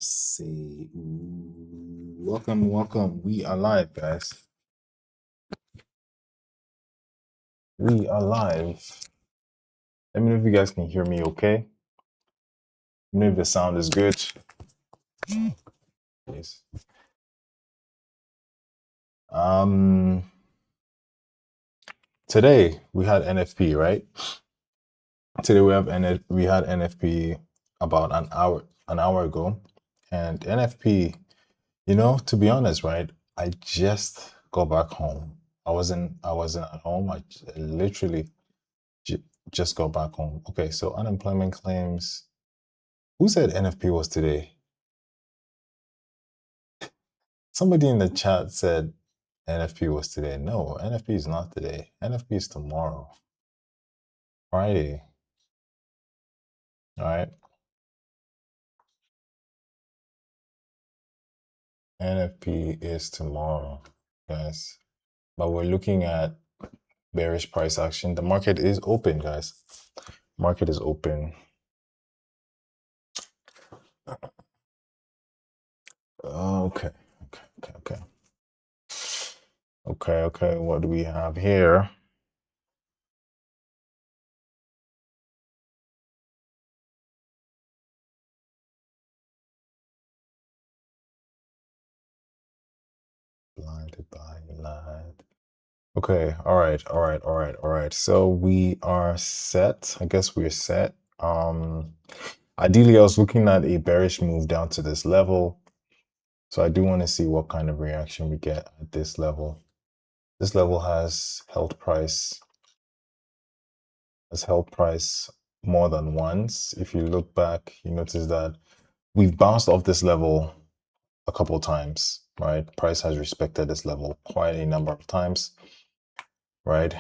Say welcome. We are live, guys. We are live. Let me know if you guys can hear me okay. Let me know if the sound is good. Please. Today we had NFP, right? Today we had NFP about an hour ago. And NFP, to be honest, right? I just got back home. I wasn't at home. I literally just got back home. Okay, so unemployment claims. Who said NFP was today? Somebody in the chat said NFP was today. No, NFP is not today. NFP is tomorrow, Friday. All right. NFP is tomorrow, guys. But we're looking at bearish price action. The market is open, guys. Market is open. Okay. Okay. What do we have here? Blinded by light. Okay, all right. So we are set. I guess we're set. Ideally, I was looking at a bearish move down to this level. So I do want to see what kind of reaction we get at this level. This level has held price more than once. If you look back, you notice that we've bounced off this level a couple times, right? Price has respected this level quite a number of times, right?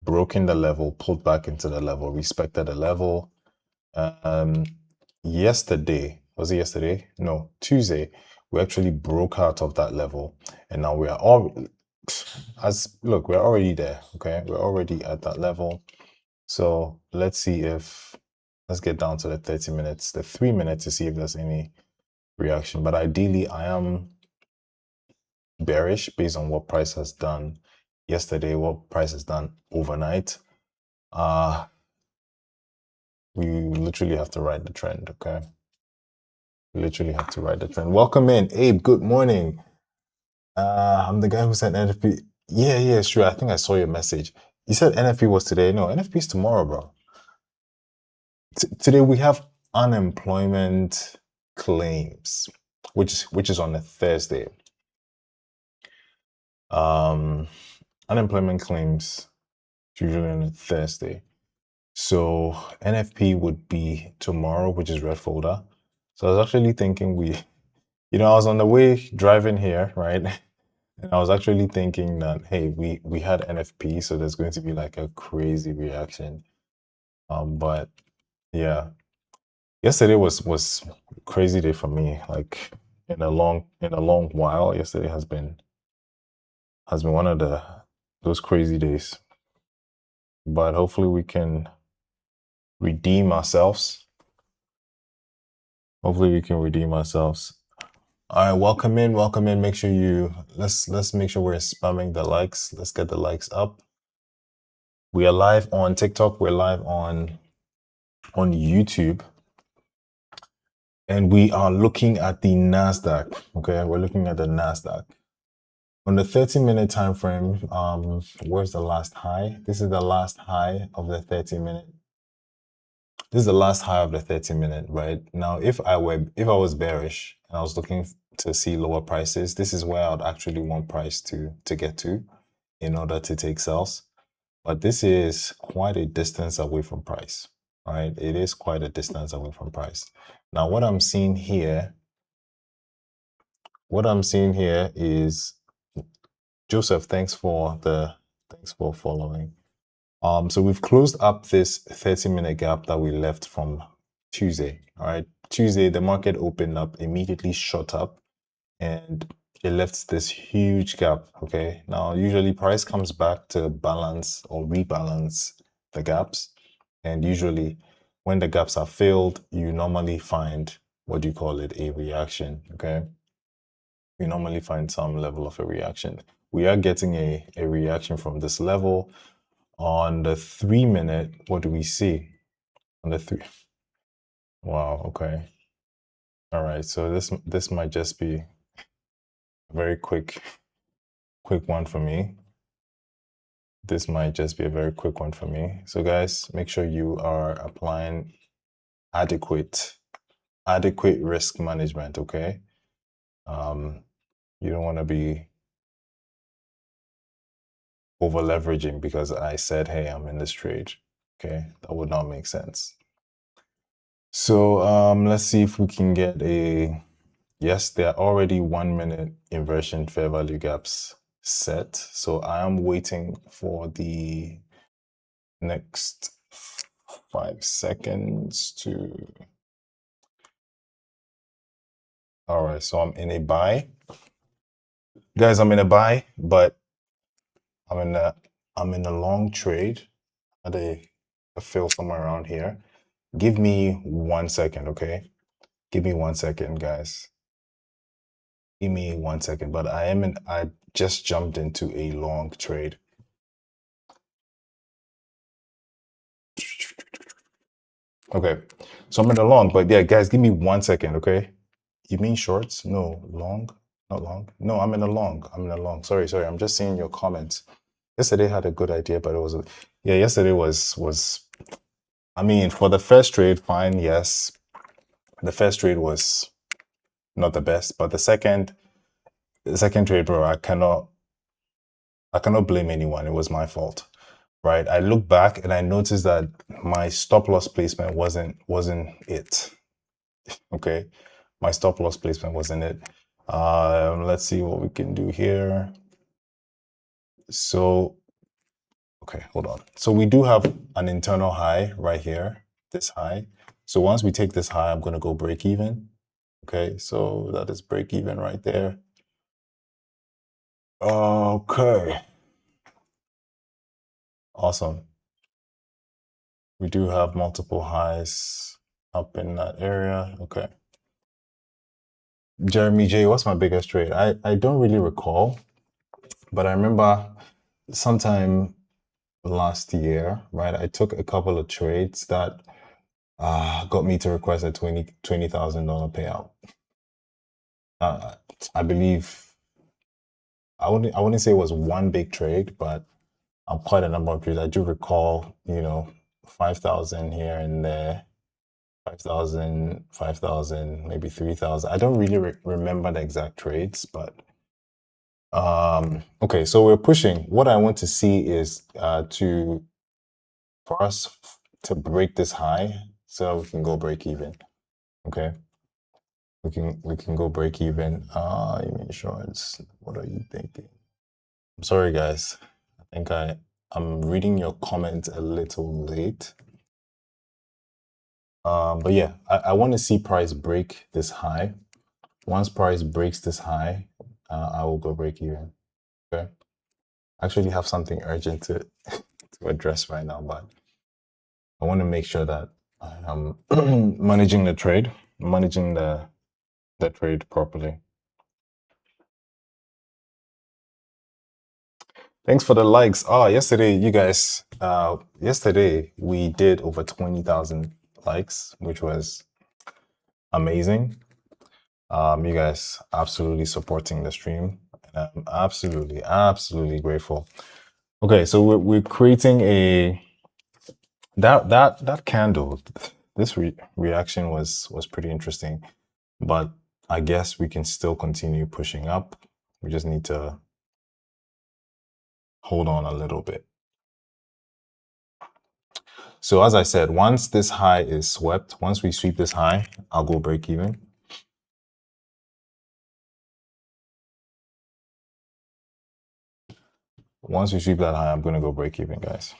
Broken the level, pulled back into the level, respected the level. Yesterday, was it yesterday? No, Tuesday, we actually broke out of that level, and now we are we're already there. Okay, we're already at that level. So let's get down to the 30 minutes, the 3 minutes, to see if there's any reaction. But ideally, I am bearish based on what price has done yesterday, what price has done overnight. We literally have to ride the trend, okay? We literally have to ride the trend. Welcome in, Abe. Good morning. I'm the guy who said NFP. Yeah, sure. I think I saw your message. You said NFP was today. No, NFP is tomorrow, bro. Today we have unemployment claims, which is on a Thursday. Unemployment claims usually on a Thursday. So NFP would be tomorrow, which is red folder. So I was actually thinking I was on the way driving here, right? And I was actually thinking that, hey, we had NFP, so there's going to be like a crazy reaction. But yeah, yesterday was a crazy day for me. Like in a long while, yesterday has been one of those crazy days. But hopefully we can redeem ourselves. All right, welcome in. Make sure let's make sure we're spamming the likes. Let's get the likes up. We are live on TikTok. We're live on YouTube. And we are looking at the NASDAQ. Okay, we're looking at the NASDAQ. On the 30-minute time frame, where's the last high? This is the last high of the 30-minute. This is the last high of the 30-minute, right? Now, if I was bearish and I was looking to see lower prices, this is where I'd actually want price to get to in order to take sells. But this is quite a distance away from price, right? It is quite a distance away from price. Now, what I'm seeing here is Joseph. Thanks for following. So we've closed up this 30-minute gap that we left from Tuesday. All right, Tuesday the market opened up, immediately shot up, and it left this huge gap. Okay, now usually price comes back to balance or rebalance the gaps, and usually when the gaps are filled, you normally find what do you call it, a reaction, okay? We normally find some level of a reaction. We are getting a reaction from this level. On the 3 minute, what do we see? On the three, wow, okay. All right, so this might just be a very quick one for me. This might just be a very quick one for me. So guys, make sure you are applying adequate risk management, okay? You don't want to be over leveraging because I said, hey, I'm in this trade. Okay, that would not make sense. So let's see if we can get a, yes, there are already 1 minute inversion fair value gaps set. So I am waiting for the next 5 seconds to, all right, so I'm in a buy. Guys, I'm in a buy, but I'm in a long trade at a fill somewhere around here. Give me 1 second, okay? Give me 1 second, guys. Give me 1 second, but I just jumped into a long trade. Okay, so I'm in a long, but yeah, guys, give me 1 second, okay? You mean shorts? No, long, not long. No, I'm in a long. I'm in a long. Sorry. I'm just seeing your comments. Yesterday had a good idea, but it was, yeah, yesterday was, I mean, for the first trade, fine, yes. The first trade was not the best, but the second trade, bro, I cannot blame anyone. It was my fault, right? I look back and I noticed that my stop loss placement wasn't it. Okay, my stop loss placement wasn't it. Let's see what we can do here. So, okay, hold on. So we do have an internal high right here, this high. So once we take this high, I'm going to go break even. Okay, so that is break even right there. Okay. Awesome. We do have multiple highs up in that area. Okay. Jeremy J, what's my biggest trade? I don't really recall, but I remember sometime last year, right? I took a couple of trades that got me to request a $20,000 payout. I believe I wouldn't say it was one big trade, but quite a number of trades. I do recall, 5,000 here and there, 5,000, maybe 3,000. I don't really remember the exact trades, but okay, so we're pushing. What I want to see is for us to break this high so we can go break even. Okay, we can go break even. You mean insurance? What are you thinking? I'm sorry, guys. I think I'm reading your comment a little late. But yeah, I want to see price break this high. Once price breaks this high, I will go break even. Okay. I actually have something urgent to address right now, but I want to make sure that I'm managing the trade, managing the trade properly. Thanks for the likes. Oh, yesterday, you guys, yesterday we did over 20,000 likes, which was amazing. You guys absolutely supporting the stream, and I'm absolutely grateful. Okay, so we're creating a that candle. This reaction was pretty interesting, but I guess we can still continue pushing up. We just need to hold on a little bit. So as I said, once this high is swept, once we sweep this high, I'll go break even. Once we sweep that high, I'm going to go break even, guys.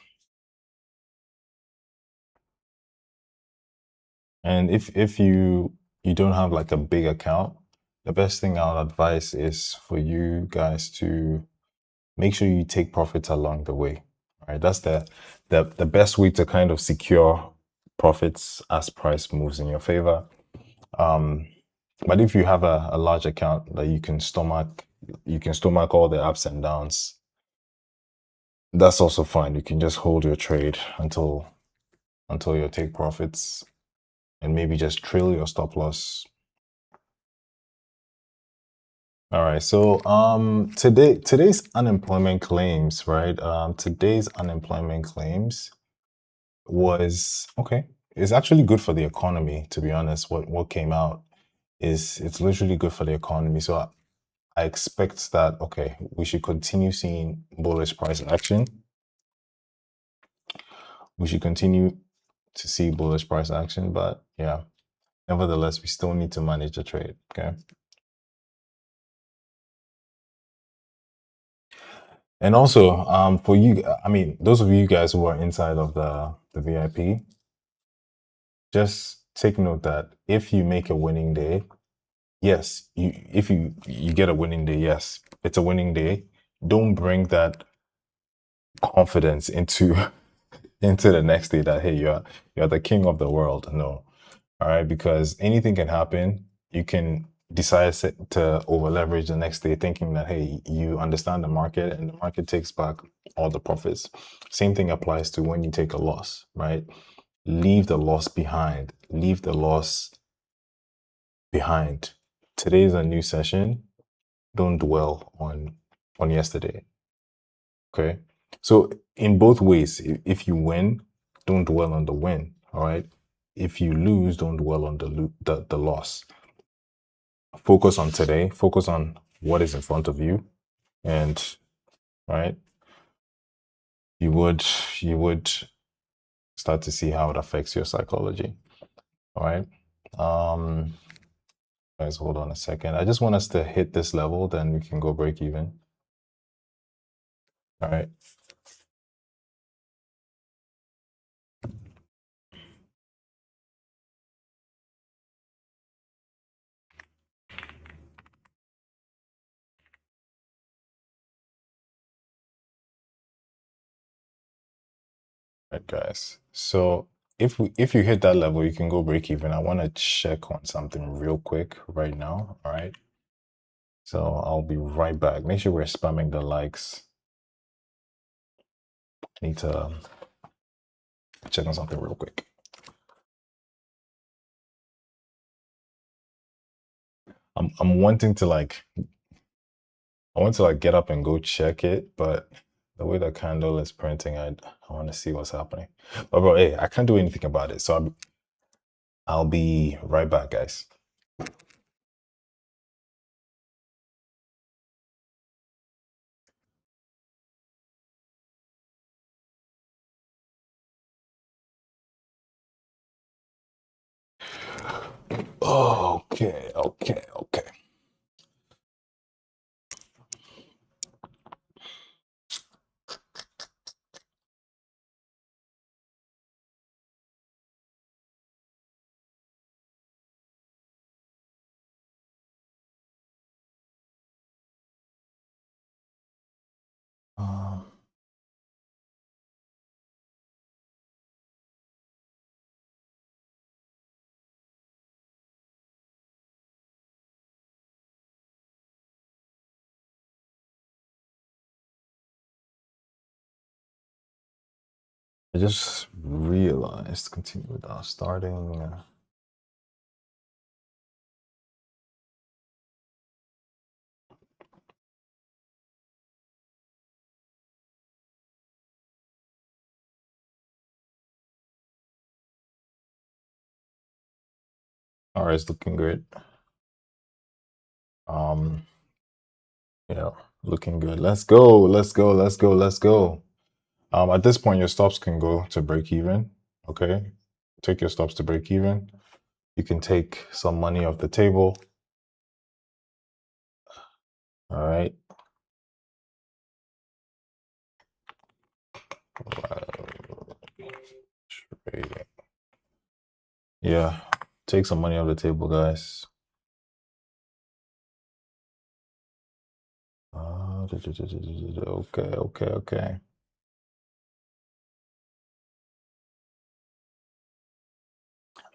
And if you don't have like a big account, the best thing I'll advise is for you guys to make sure you take profits along the way. All right, that's the best way to kind of secure profits as price moves in your favor. Um, but if you have a large account that you can stomach all the ups and downs. That's also fine. You can just hold your trade until you take profits and maybe just trail your stop loss. All right. So today's unemployment claims, right? Today's unemployment claims was okay. It's actually good for the economy, to be honest. What came out is it's literally good for the economy. So I expect that okay, we should continue seeing bullish price action. We should continue to see bullish price action, but yeah, nevertheless, we still need to manage the trade. Okay. And also, for you, I mean, those of you guys who are inside of the VIP, just take note that if you make a winning day, yes, if you get a winning day, yes, it's a winning day. Don't bring that confidence into into the next day that hey, you're the king of the world. No, all right, because anything can happen. You can decide to over leverage the next day, thinking that hey, you understand the market and the market takes back all the profits. Same thing applies to when you take a loss, right? Leave the loss behind. Leave the loss behind. Today is a new session. Don't dwell on yesterday. Okay. So in both ways, if you win, don't dwell on the win. All right. If you lose, don't dwell on the loss. Focus on today. Focus on what is in front of you, and right, you would you would start to see how it affects your psychology. All right. Um, guys, hold on a second. I just want us to hit this level, then we can go break even. All right. Right, guys. So if you hit that level, you can go break even. I want to check on something real quick right now. All right. So I'll be right back. Make sure we're spamming the likes. Need to check on something real quick. I'm wanting to I want to get up and go check it, but the way the candle is printing, I want to see what's happening. But bro, hey, I can't do anything about it. So I'll be right back, guys. Okay, okay, okay. Um, I just realized continue without starting. All right, it's looking great. Um, yeah, looking good. Let's go. Let's go. Let's go. Let's go. At this point, your stops can go to break even. Okay, take your stops to break even. You can take some money off the table. All right. Trading. Yeah, take some money off the table, guys. Okay, okay, okay.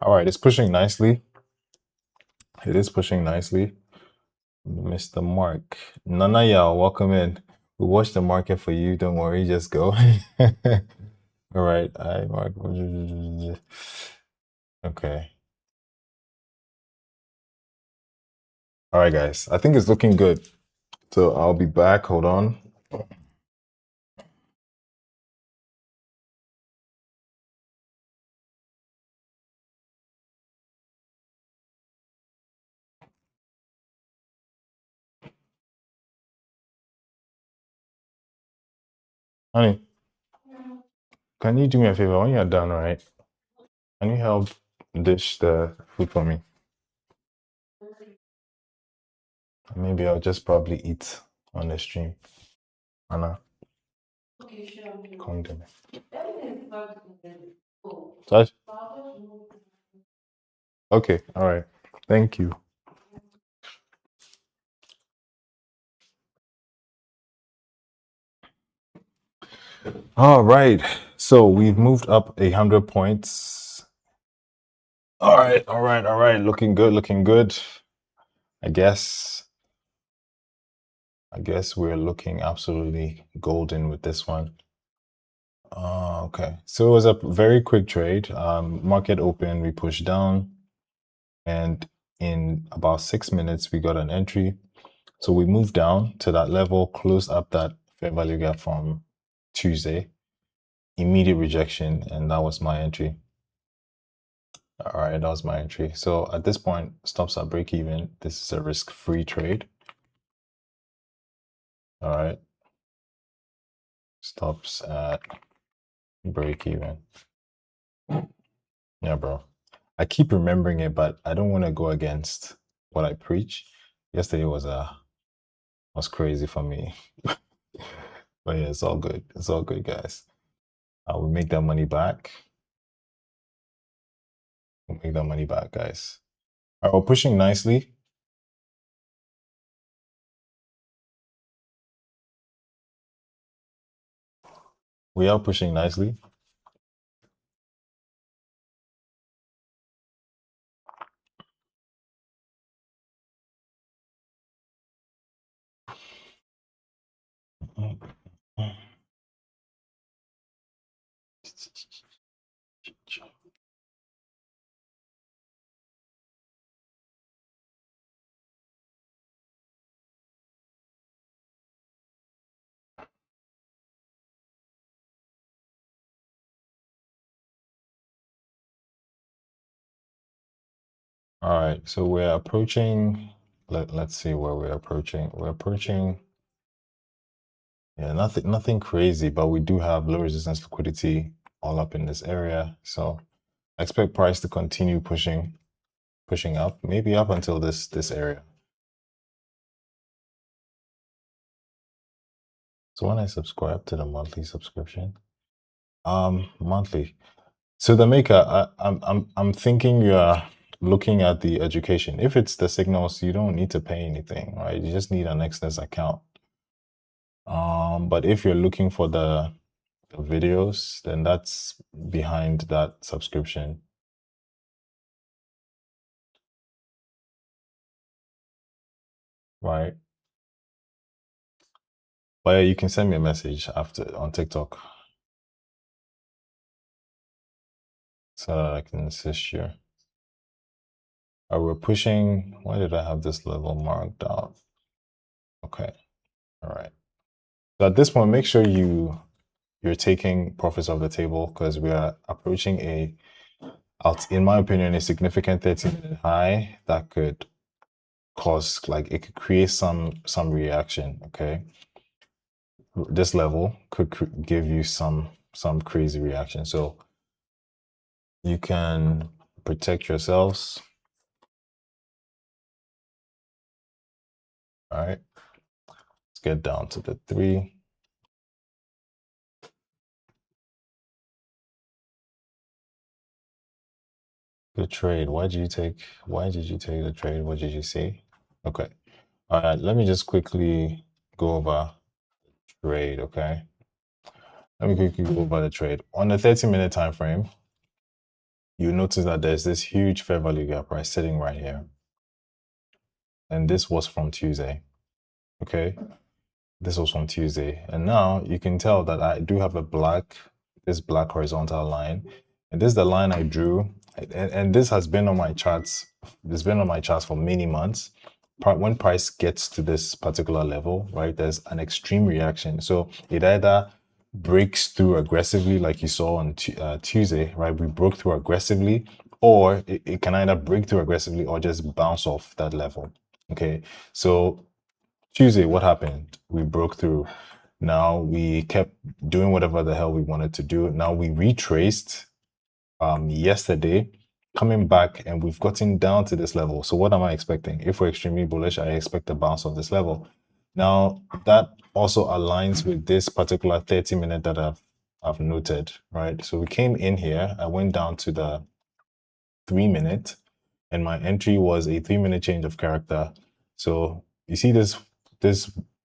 All right, it's pushing nicely. It is pushing nicely. Mr. Mark. Nana y'all, welcome in. We watch the market for you. Don't worry, just go. All right. I Mark. Okay. All right, guys. I think it's looking good. So I'll be back. Hold on. Honey, can you do me a favor? When you're done, right? Can you help dish the food for me? Maybe I'll just probably eat on the stream. Anna, come to me. Touch? Okay, all right. Thank you. All right. So we've moved up 100 points. All right, all right, all right. Looking good, looking good. I guess we're looking absolutely golden with this one. Okay. So it was a very quick trade. Market open, we pushed down, and in about 6 minutes, we got an entry. So we moved down to that level, closed up that fair value gap from Tuesday, immediate rejection, and that was my entry. All right, that was my entry. So at this point, stops at break even. This is a risk-free trade. All right. Stops at break even. Yeah, bro. I keep remembering it, but I don't want to go against what I preach. Yesterday was crazy for me. But yeah, it's all good. It's all good, guys. We'll make that money back. We'll make that money back, guys. All right, we're pushing nicely. We are pushing nicely. All right, so we're approaching. Let's see where we're approaching. We're approaching. Yeah, nothing crazy, but we do have low resistance liquidity all up in this area. So I expect price to continue pushing up, maybe up until this area. So when I subscribe to the monthly subscription, monthly. So the maker, I'm thinking you are looking at the education. If it's the signals, you don't need to pay anything, right? You just need an Exness account. But if you're looking for the videos, then that's behind that subscription. Right. But yeah, you can send me a message after on TikTok so that I can assist you. We're pushing. Why did I have this level marked out? Okay. All right. So at this point, make sure you're taking profits off the table because we are approaching in my opinion, a significant 30-minute high that could cause, like, it could create some reaction. Okay. This level could give you some crazy reaction. So you can protect yourselves. All right. Let's get down to the 3. Good trade. Why did you take the trade? What did you see? Okay. All right. Let me just quickly go over trade. Okay. Let me quickly go over the trade. On the 30-minute time frame, you notice that there's this huge fair value gap, right, sitting right here. and this was from Tuesday. Okay, this was from Tuesday, and now you can tell that I do have this black horizontal line, and this is the line I drew, and this has been on my charts. It's been on my charts for many months. When price gets to this particular level, right, there's an extreme reaction. So it either breaks through aggressively, like you saw on Tuesday, right? We broke through aggressively, or it can either break through aggressively or just bounce off that level. Okay, so Tuesday, what happened? We broke through. Now we kept doing whatever the hell we wanted to do. Now we retraced yesterday, coming back, and we've gotten down to this level. So what am I expecting? If we're extremely bullish, I expect a bounce of this level. Now that also aligns with this particular 30-minute that I've noted, right? So we came in here, I went down to the 3-minute, and my entry was a 3-minute change of character. So you see this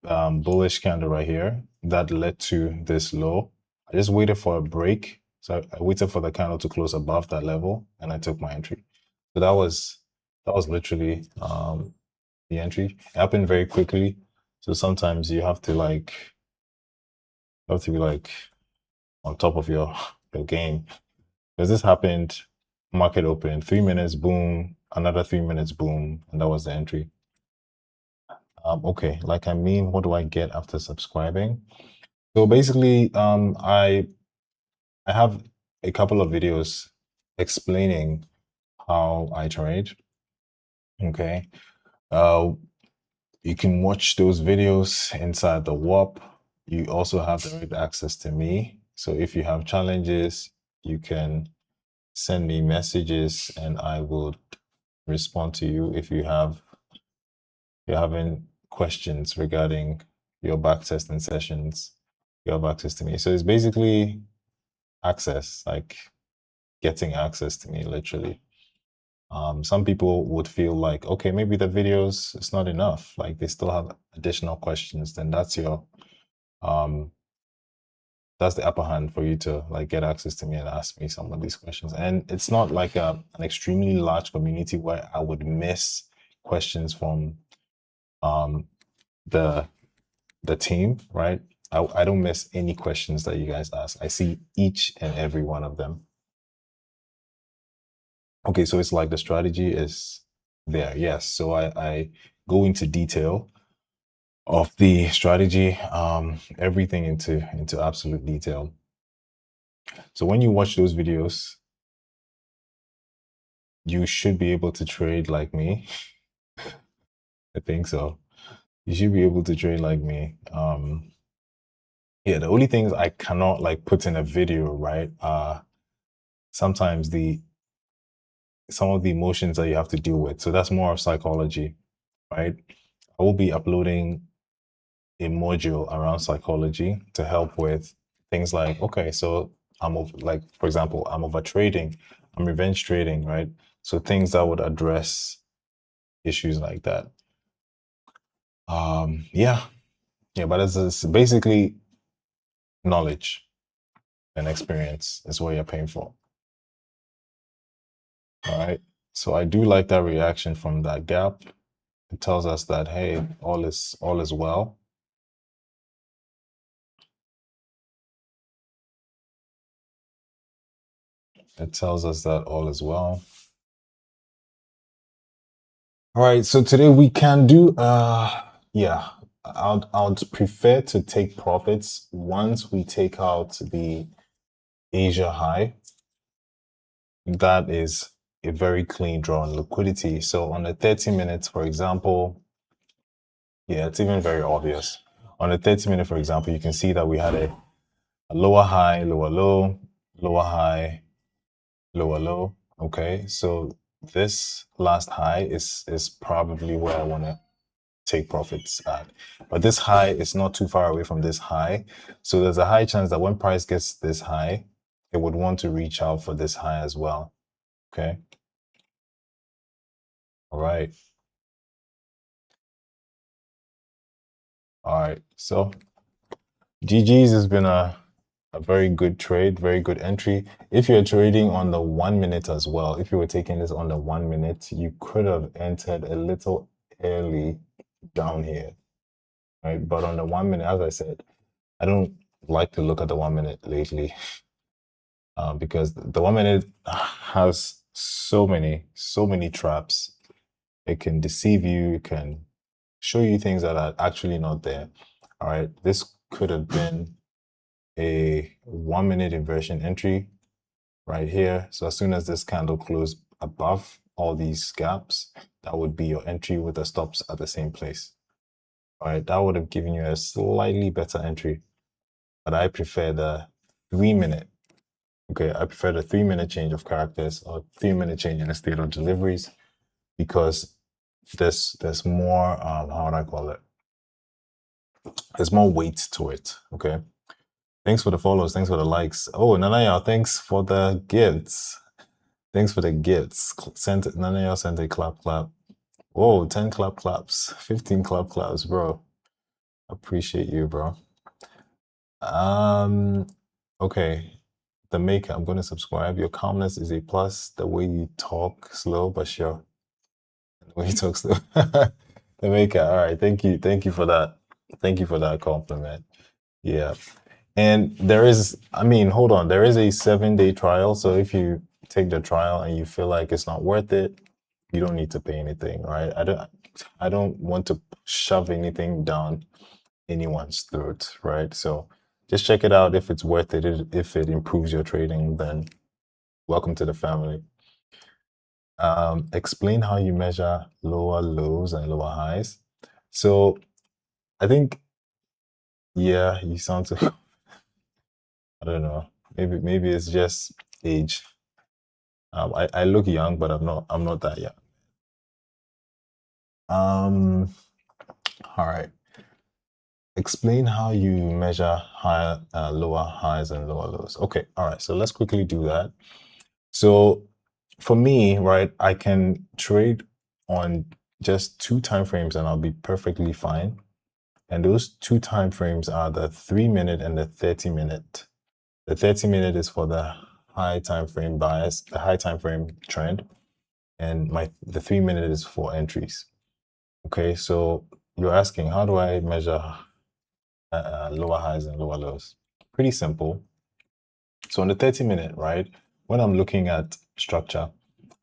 bullish candle right here that led to this low. I just waited for a break. So I waited for the candle to close above that level, and I took my entry. So that was literally the entry. It happened very quickly. So sometimes you have to be like on top of your game. Because this happened, market open, 3 minutes, boom, another 3 minutes, boom, and that was the entry. Okay, like I mean, what do I get after subscribing? So basically, I have a couple of videos explaining how I trade. Okay, you can watch those videos inside the WAP. You also have direct access to me. So if you have challenges, you can send me messages and I will respond to you. If you're having questions regarding your backtesting sessions, you have access to me. So it's basically access, like getting access to me, literally. Some people would feel like, okay, maybe the videos it's not enough. Like they still have additional questions. Then that's the upper hand for you to like get access to me and ask me some of these questions. And it's not like an extremely large community where I would miss questions from the team, right? I don't miss any questions that you guys ask. I see each and every one of them. Okay, so it's like the strategy is there. Yes. So I go into detail of the strategy, everything into absolute detail. So when you watch those videos, you should be able to trade like me. I think so. You should be able to trade like me. Yeah, the only things I cannot like put in a video, right? Sometimes some of the emotions that you have to deal with. So that's more of psychology, right? I will be uploading a module around psychology to help with things like, okay, so like, for example, I'm over trading, I'm revenge trading, right? So things that would address issues like that. Yeah, but it's basically knowledge and experience is what you're paying for. All right. So I do like that reaction from that gap. It tells us that, hey, all is well. It tells us that all is well. All right, so today we can do yeah, I'd prefer to take profits once we take out the Asia high. That is a very clean draw on liquidity. So on the 30 minutes, for example, yeah, it's even very obvious. On the 30 minute, for example, you can see that we had a lower high, lower low, lower high, lower low. Okay, so this last high is probably where I want to take profits at. But this high is not too far away from this high. So there's a high chance that when price gets this high, it would want to reach out for this high as well. Okay. All right. All right. So GG's has been a very good trade, very good entry. If you're trading on the 1 minute as well, if you were taking this on the 1 minute, you could have entered a little early down here, right? But on the 1 minute, as I said, I don't like to look at the 1 minute lately because the 1 minute has so many traps. It can deceive you, it can show you things that are actually not there. All right, this could have been a 1 minute inversion entry right here. So as soon as this candle closed above all these gaps, that would be your entry with the stops at the same place. All right, that would have given you a slightly better entry, but I prefer the 3 minute. Okay, I prefer the 3 minute change of characters or 3 minute change in the state of deliveries because there's more how would I call it? There's more weight to it. Okay. Thanks for the follows. Thanks for the likes. Oh, Nanaya, thanks for the gifts. Thanks for the gifts. Nanaya sent a clap clap. Whoa, 10 clap claps, 15 clap claps, bro. Appreciate you, bro. Okay. The maker, I'm gonna subscribe. Your calmness is a plus. The way you talk slow but sure. The way you talk slow. The maker. All right. Thank you for that. Thank you for that compliment. Yeah. And there is, I mean, hold on, there is a 7-day trial. So if you take the trial and you feel like it's not worth it, you don't need to pay anything, right? I don't want to shove anything down anyone's throat, right? So just check it out. If it's worth it, if it improves your trading, then welcome to the family. Explain how you measure lower lows and lower highs. So I think, yeah, you sound to, I don't know. Maybe it's just age. I look young, but I'm not that young. All right. Explain how you measure higher, lower highs and lower lows. Okay, all right. So let's quickly do that. So for me, right, I can trade on just 2 time frames and I'll be perfectly fine. And those 2 time frames are the 3 minute and the 30 minute. The 30 minute is for the high time frame bias, the high time frame trend, and the 3 minute is for entries. Okay, so you're asking, how do I measure lower highs and lower lows? Pretty simple. So on the 30 minute, right, when I'm looking at structure,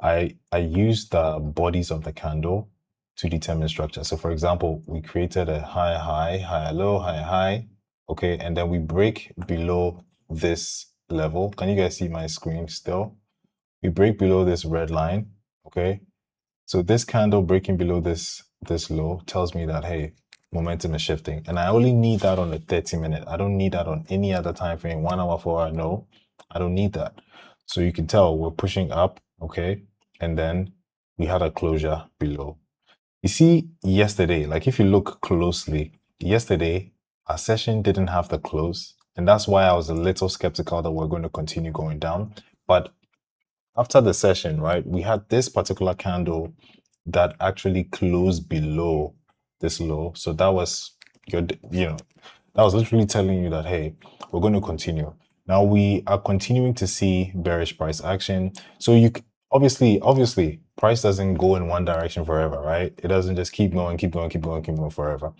I use the bodies of the candle to determine structure. So for example, we created a high, high, high, low, high, high. Okay, and then we break below this level. Can you guys see my screen still? We break below this red line. Okay, so this candle breaking below this low tells me that, hey, momentum is shifting. And I only need that on the 30 minute. I don't need that on any other time frame, 1 hour, 4 hour. No, I don't need that. So you can tell we're pushing up, okay? And then we had a closure below. You see, yesterday, like if you look closely, yesterday, our session didn't have the close. And that's why I was a little skeptical that we're going to continue going down. But after the session, right, we had this particular candle that actually closed below this low. So that was your, that was literally telling you that, hey, we're going to continue. Now we are continuing to see bearish price action. So obviously, price doesn't go in one direction forever, right? It doesn't just keep going, keep going, keep going, keep going forever.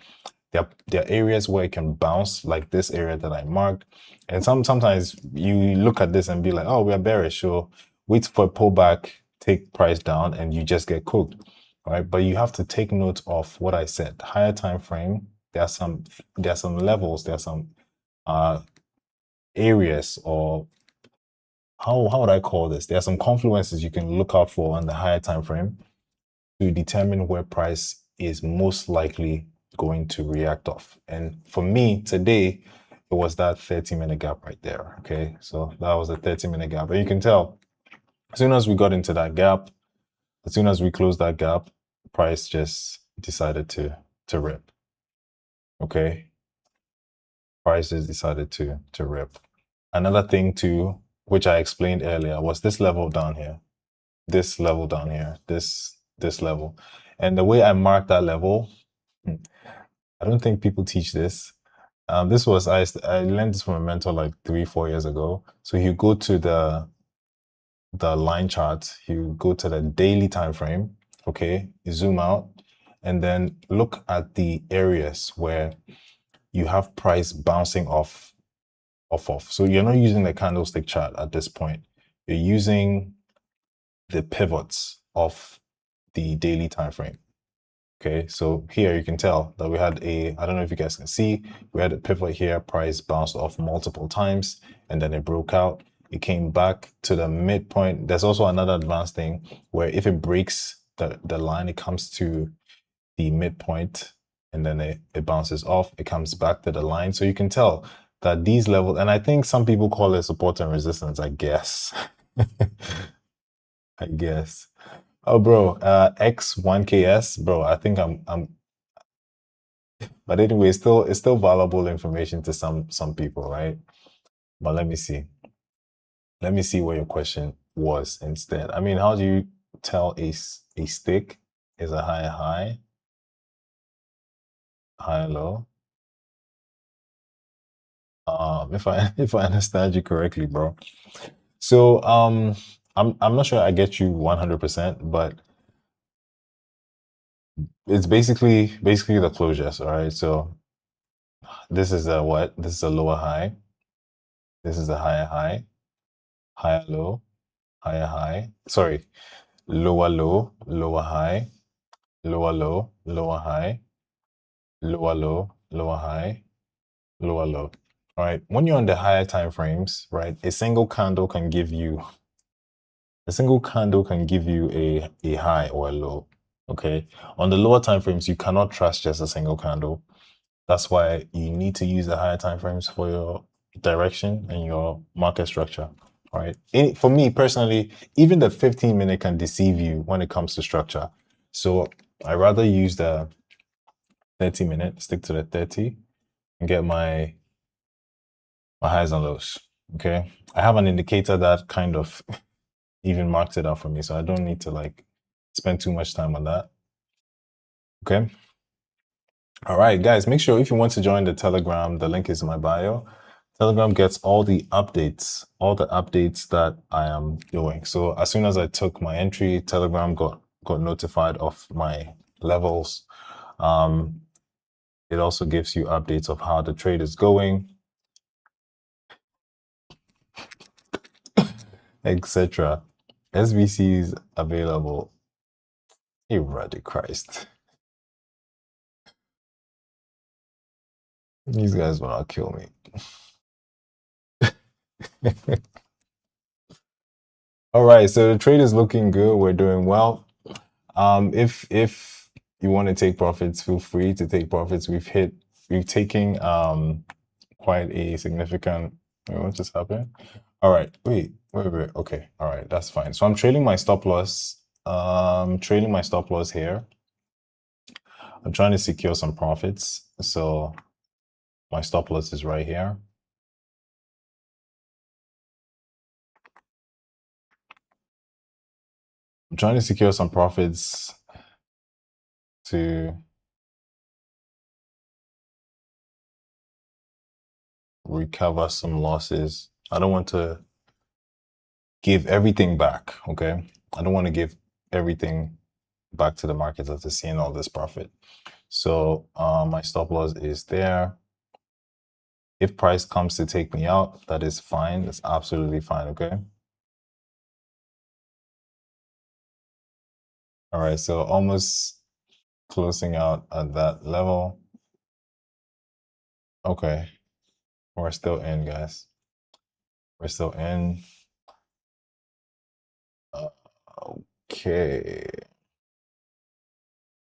There are areas where it can bounce, like this area that I marked. And sometimes you look at this and be like, oh, we're bearish. So wait for a pullback, take price down, and you just get cooked. Right? But you have to take note of what I said. Higher time frame, there are some levels, there are some areas, or how would I call this? There are some confluences you can look out for on the higher time frame to determine where price is most likely going to react off. And for me today, it was that 30-minute gap right there. Okay, so that was the 30-minute gap. But you can tell as soon as we got into that gap, as soon as we closed that gap, price just decided to rip. Okay, prices decided to rip. Another thing too, which I explained earlier, was this level down here, this level down here, this level. And the way I marked that level, I don't think people teach this. This was, I learned this from a mentor like 3-4 years ago. So you go to the line chart, you go to the daily time frame, okay, you zoom out, and then look at the areas where you have price bouncing off. So you're not using the candlestick chart at this point. You're using the pivots of the daily time frame. Okay, so here you can tell that we had I don't know if you guys can see, we had a pivot here, price bounced off multiple times, and then it broke out. It came back to the midpoint. There's also another advanced thing where if it breaks the line, it comes to the midpoint, and then it bounces off, it comes back to the line. So you can tell that these levels, and I think some people call it support and resistance, I guess. I guess. Oh, bro, X1KS, bro. I think but anyway, it's still valuable information to some people, right? But let me see. Let me see what your question was instead. I mean, how do you tell a stick is a high, low? If I if I understand you correctly, bro. So I'm not sure I get you 100%, but it's basically the closures, all right? So this is a what? This is a lower high. This is a higher low, higher high. Sorry, lower low, lower high, lower low, lower high, lower low, lower high, lower low. All right. When you're on the higher time frames, right, a single candle can give you a high or a low. Okay. On the lower time frames, you cannot trust just a single candle. That's why you need to use the higher time frames for your direction and your market structure. All right. For me personally, even the 15-minute can deceive you when it comes to structure. So I rather use the 30-minute, stick to the 30, and get my highs and lows. Okay. I have an indicator that kind of even marks it out for me, so I don't need to like spend too much time on that. Okay. All right, guys, make sure if you want to join the Telegram, the link is in my bio. Telegram gets all the updates that I am doing. So as soon as I took my entry, Telegram got notified of my levels. It also gives you updates of how the trade is going, etc. SBC is available. Hey, Ruddy Christ. These guys will not kill me. All right, so the trade is looking good. We're doing well. If you want to take profits, feel free to take profits. We've taken quite a significant. Wait, what just happened? All right, wait. Okay, all right, that's fine. So I'm trailing my stop loss. Trailing my stop loss here. I'm trying to secure some profits. So my stop loss is right here. I'm trying to secure some profits to recover some losses. I don't want to give everything back, okay? I don't want to give everything back to the markets after seeing all this profit. So my stop loss is there. If price comes to take me out, that is fine. That's absolutely fine, okay? All right, so almost closing out at that level. Okay, we're still in, guys. We're still in. Okay.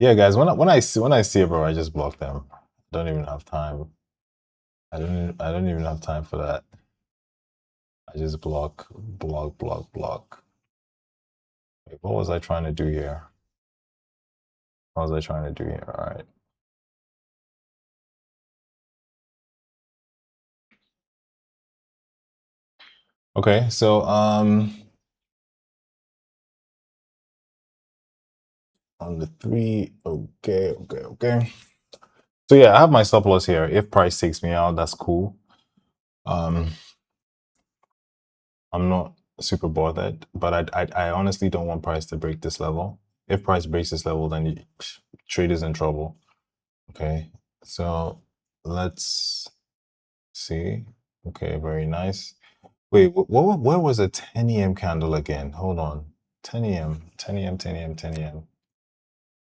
Yeah, guys. When I see it, bro, I just block them. I don't even have time. I don't even have time for that. I just block. Wait, what was I trying to do here? What was I trying to do here? All right. Okay, so on the 3, okay. So yeah, I have my stop loss here. If price takes me out, that's cool. I'm not super bothered, but I honestly don't want price to break this level. If price breaks this level, then trade is in trouble. Okay, so let's see. Okay, very nice. Wait, where was a 10 a.m. candle again? Hold on. 10 a.m., 10 a.m., 10 a.m., 10 a.m.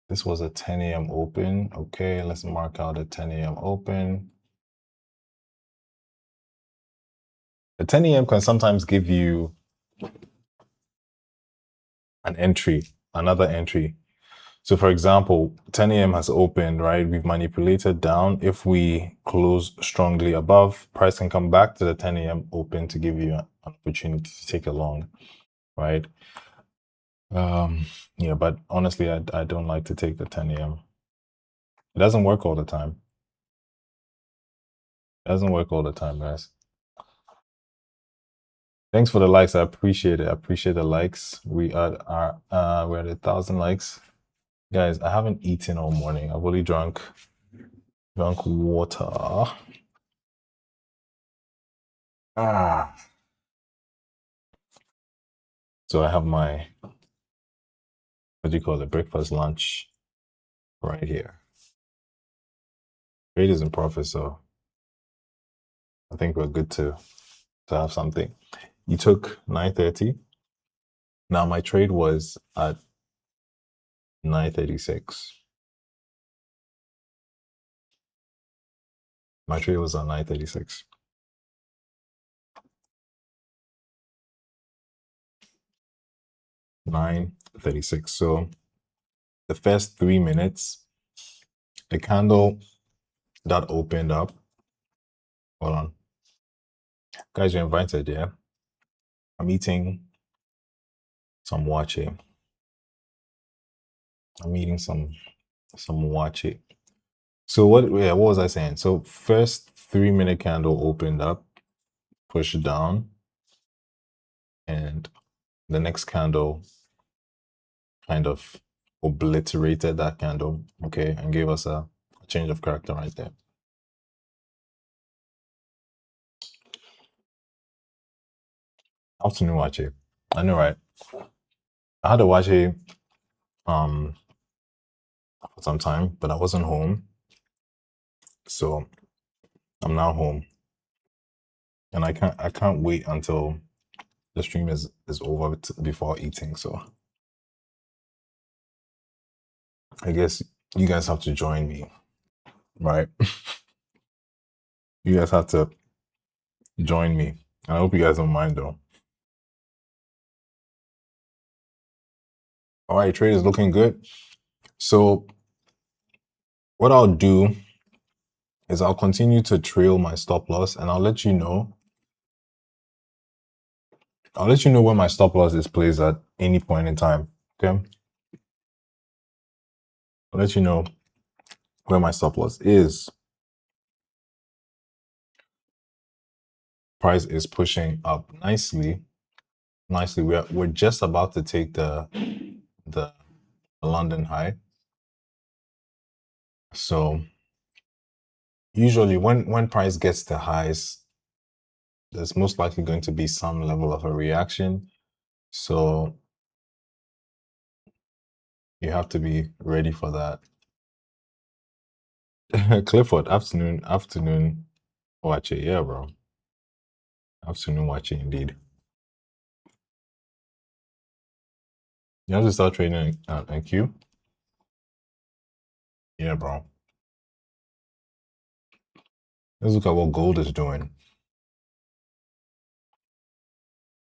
This was a 10 a.m. open. Okay, let's mark out a 10 a.m. open. The 10 a.m. can sometimes give you an entry, another entry. So for example, 10 a.m. has opened, right? We've manipulated down. If we close strongly above, price can come back to the 10 a.m. open to give you an opportunity to take a long, right? Yeah, but honestly, I don't like to take the 10 a.m. It doesn't work all the time. It doesn't work all the time, guys. Thanks for the likes. I appreciate it. I appreciate the likes. We're at 1,000 likes. Guys, I haven't eaten all morning. I've only drunk water. Ah. So I have my, what do you call it, breakfast, lunch right here. Trade is in profit, so I think we're good to have something. You took 9:30. Now my trade was at 9:36. My trade was at 9:36. $9.36. So the first 3 minutes, the candle that opened up. Hold on. Guys, you're invited, yeah? I'm eating some wache. I'm eating some wache. So what was I saying? So first 3 minute candle opened up, pushed down, and the next candle kind of obliterated that candle, okay, and gave us a change of character right there. Afternoon wache. I know, right? I had a wache for some time, but I wasn't home. So I'm now home. And I can't wait until the stream is over before eating. So I guess you guys have to join me, right? You guys have to join me. I hope you guys don't mind though. All right, trade is looking good. So what I'll do is I'll continue to trail my stop loss and I'll let you know. I'll let you know where my stop loss is placed at any point in time. Okay. I'll let you know where my stop loss is. Price is pushing up nicely. We're just about to take the London high. So usually when price gets to highs, there's most likely going to be some level of a reaction. So you have to be ready for that. Clifford, afternoon watching. Yeah, bro. Afternoon watching indeed. You have to start trading on Q? Yeah, bro. Let's look at what gold is doing.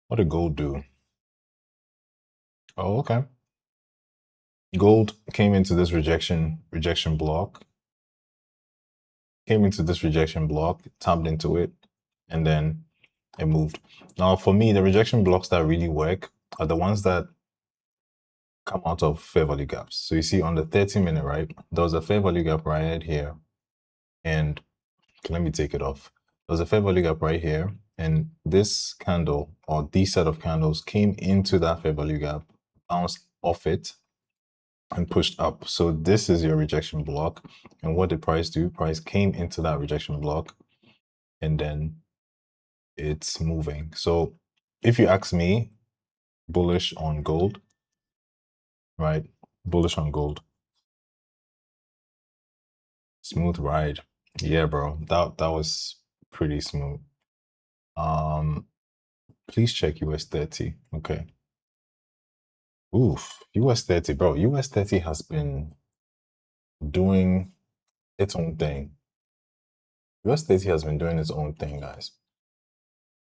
What did gold do? Oh, okay. Gold came into this rejection block. Came into this rejection block, tapped into it, and then it moved. Now, for me, the rejection blocks that really work are the ones that come out of fair value gaps. So you see on the 30-minute, right, there was a fair value gap right here. And let me take it off. There's a fair value gap right here. And this candle or these set of candles came into that fair value gap, bounced off it, and pushed up. So this is your rejection block. And what did price do? Price came into that rejection block and then it's moving. So if you ask me, bullish on gold, right? Bullish on gold. Smooth ride. Yeah, bro. That was pretty smooth. Um, please check US 30. Okay. Oof. US 30, bro. US 30 has been doing its own thing. US 30 has been doing its own thing, guys.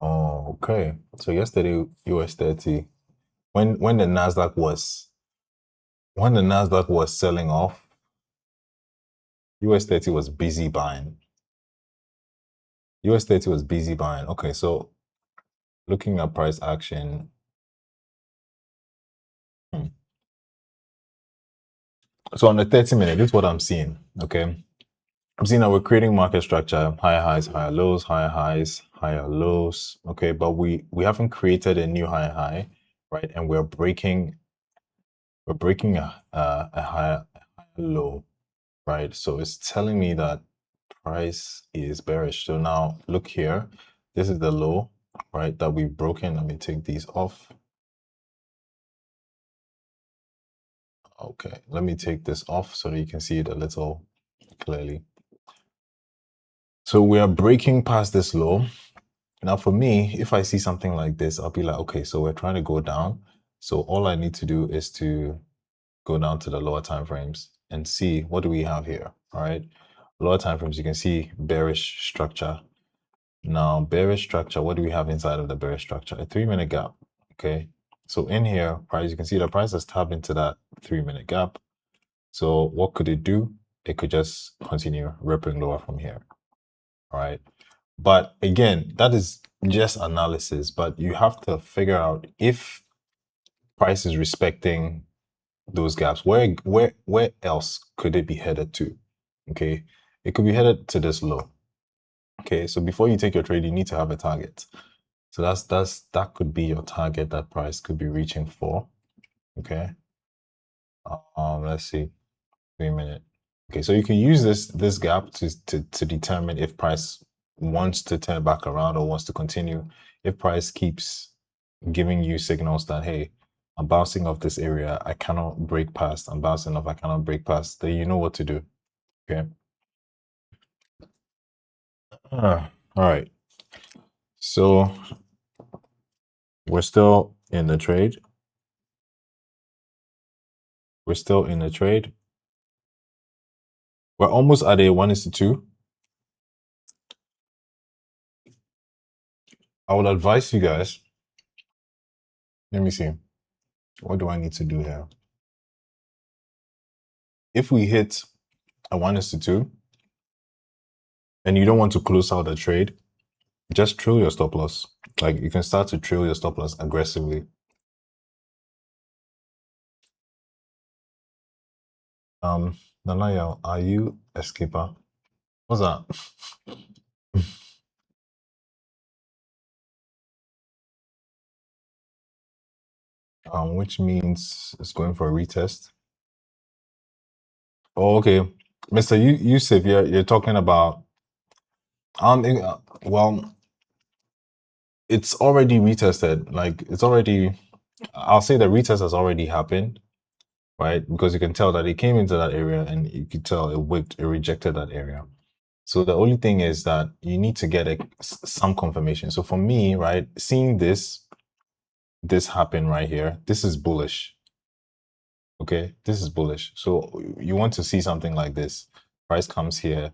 Oh, okay. So yesterday, US 30, when the NASDAQ was selling off, US 30 was busy buying. US 30 was busy buying. Okay, so looking at price action. hmm. So on the 30-minute, this is what I'm seeing. Okay. I'm seeing that we're creating market structure, higher highs, higher lows, higher highs, higher lows. Okay, but we haven't created a new higher high, right? And we're breaking a higher low, right? So it's telling me that price is bearish. So now look here. This is the low, right? That we've broken. Let me take these off. Okay, let me take this off so that you can see it a little clearly. So we are breaking past this low. Now, for me, if I see something like this, I'll be like, okay, so we're trying to go down. So all I need to do is to go down to the lower time frames and see what do we have here. All right. Lower time frames, you can see bearish structure. Now, bearish structure, what do we have inside of the bearish structure? A 3-minute gap. Okay. So in here, price, you can see the price has tapped into that 3-minute gap. So what could it do? It could just continue rippling lower from here. All right. But again, that is just analysis, but you have to figure out if price is respecting those gaps, where else could it be headed to? Okay. It could be headed to this low. Okay. So before you take your trade, you need to have a target. So that could be your target that price could be reaching for. Okay. Let's see. 3-minute. Okay, so you can use this gap to determine if price wants to turn back around or wants to continue. If price keeps giving you signals that, hey, I'm bouncing off this area, I cannot break past, I'm bouncing off, I cannot break past, then you know what to do. Okay. All right. So we're still in the trade. We're still in the trade. We're almost at a 1:2. I would advise you guys. Let me see. What do I need to do here? If we hit a 1:2 and you don't want to close out the trade, just trail your stop loss. Like you can start to trail your stop loss aggressively. Nanaya, are you a skipper? What's that? Which means it's going for a retest. Oh, okay. Mr. Yusuf, you're talking about well, it's already retested. Like it's already, I'll say the retest has already happened, right? Because you can tell that it came into that area and you could tell it wicked, it rejected that area. So the only thing is that you need to get some confirmation. So for me, right, seeing this happen right here, this is bullish. Okay, this is bullish. So you want to see something like this. Price comes here,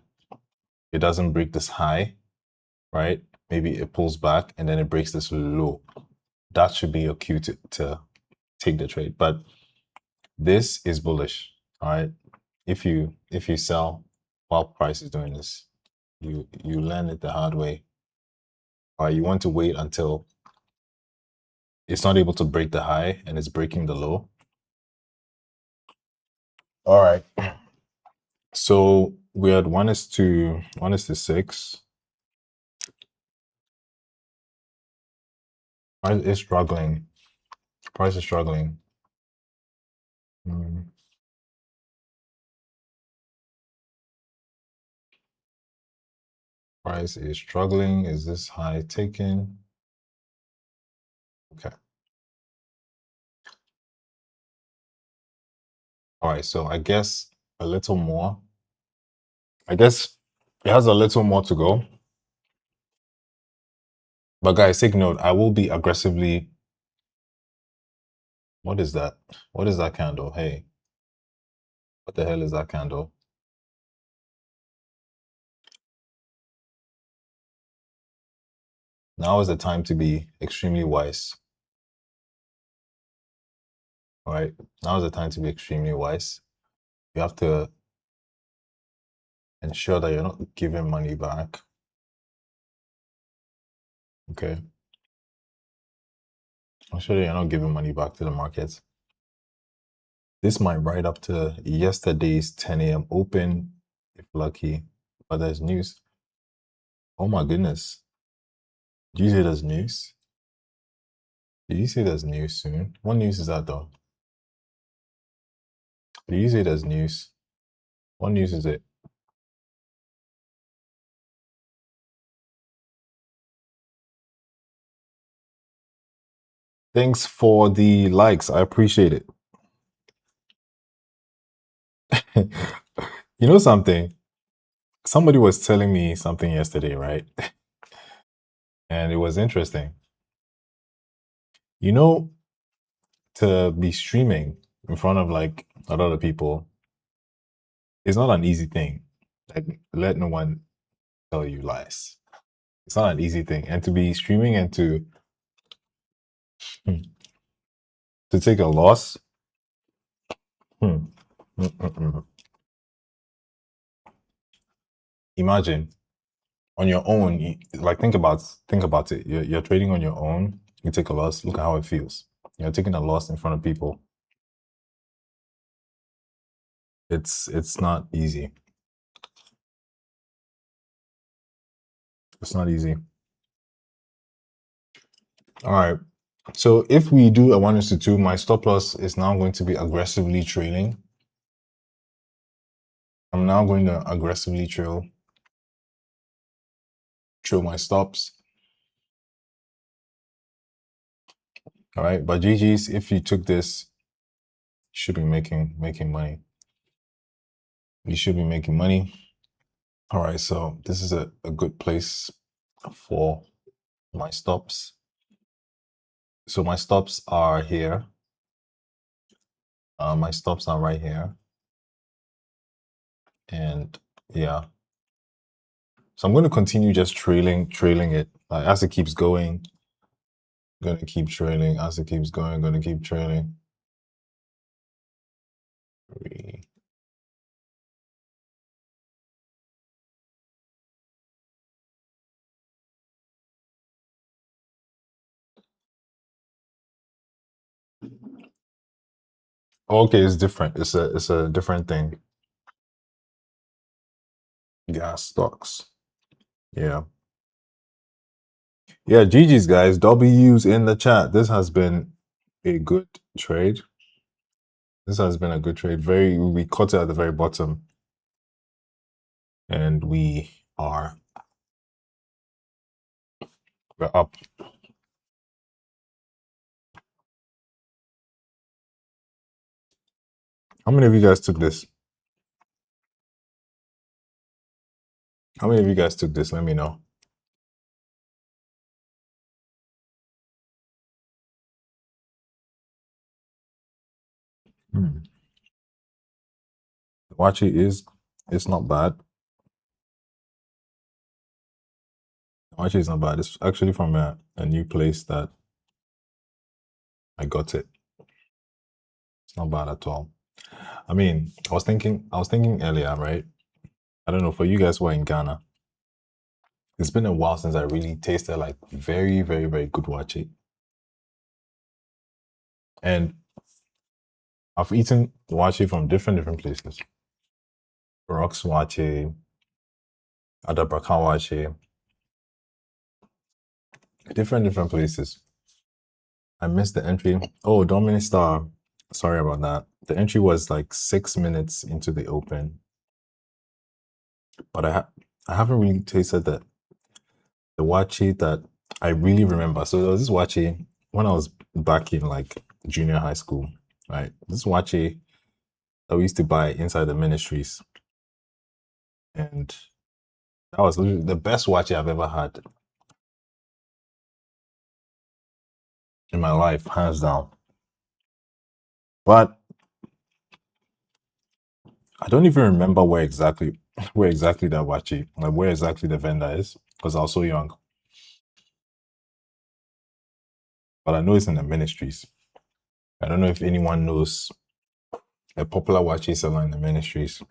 it doesn't break this high, right? Maybe it pulls back and then it breaks this low. That should be your cue to take the trade. But this is bullish. All right. If you sell while price is doing this, you learn it the hard way. All right, you want to wait until it's not able to break the high and it's breaking the low. All right. So we had 1:6. Price is struggling. Price is struggling. Mm, Price is struggling. Is this high taken? Okay. All right, so I guess a little more. I guess it has a little more to go. But guys, take note, I will be aggressively. What is that? What is that candle? Hey, what the hell is that candle? Now is the time to be extremely wise. All right, now is the time to be extremely wise. You have to ensure that you're not giving money back. Okay. Ensure that you're not giving money back to the market. This might ride up to yesterday's 10 a.m. open, if lucky. But there's news. Oh my goodness. Did you say there's news? Did you say there's news soon? What news is that though? Did you say there's news? What news is it? Thanks for the likes. I appreciate it. You know something? Somebody was telling me something yesterday, right? And it was interesting. You know, to be streaming in front of like a lot of people is not an easy thing. Like, let no one tell you lies. It's not an easy thing. And to be streaming and to take a loss, hmm, mm, mm, mm. Imagine on your own. Like think about it. You're trading on your own. You take a loss. Look at how it feels. You're taking a loss in front of people. It's not easy. It's not easy. All right. So if we do a 1:2, my stop loss is now going to be aggressively trailing. I'm now going to aggressively trail my stops. All right. But GG's, if you took this, you should be making money. You should be making money. All right. So this is a good place for my stops. So my stops are here. My stops are right here. And yeah. So I'm going to continue just trailing it. As it keeps going, I'm going to keep trailing. As it keeps going, I'm going to keep trailing. 3. Okay, it's different. It's a different thing. Gas stocks. Yeah. Yeah, GG's guys. W's in the chat. This has been a good trade. This has been a good trade. We caught it at the very bottom. And we're up. How many of you guys took this? How many of you guys took this? Let me know. Watch it's not bad. Watch it's not bad. It's actually from a new place that I got it. It's not bad at all. I mean, I was thinking earlier, right? I don't know, for you guys who are in Ghana, it's been a while since I really tasted like very, very, very good wachi. And I've eaten wachi from different places. Rocks wachi, Adabraka wachi, different places. I missed the entry. Oh, Dominic Star. Sorry about that. The entry was like 6 minutes into the open. But I haven't really tasted the wachi that I really remember. So there was this wachi when I was back in like junior high school, right? This wachi, that we used to buy inside the ministries, and that was literally the best watch I've ever had in my life, hands down. But I don't even remember where exactly that watch, like where exactly the vendor is, because I was so young. But I know it's in the ministries. I don't know if anyone knows a popular watch seller in the ministries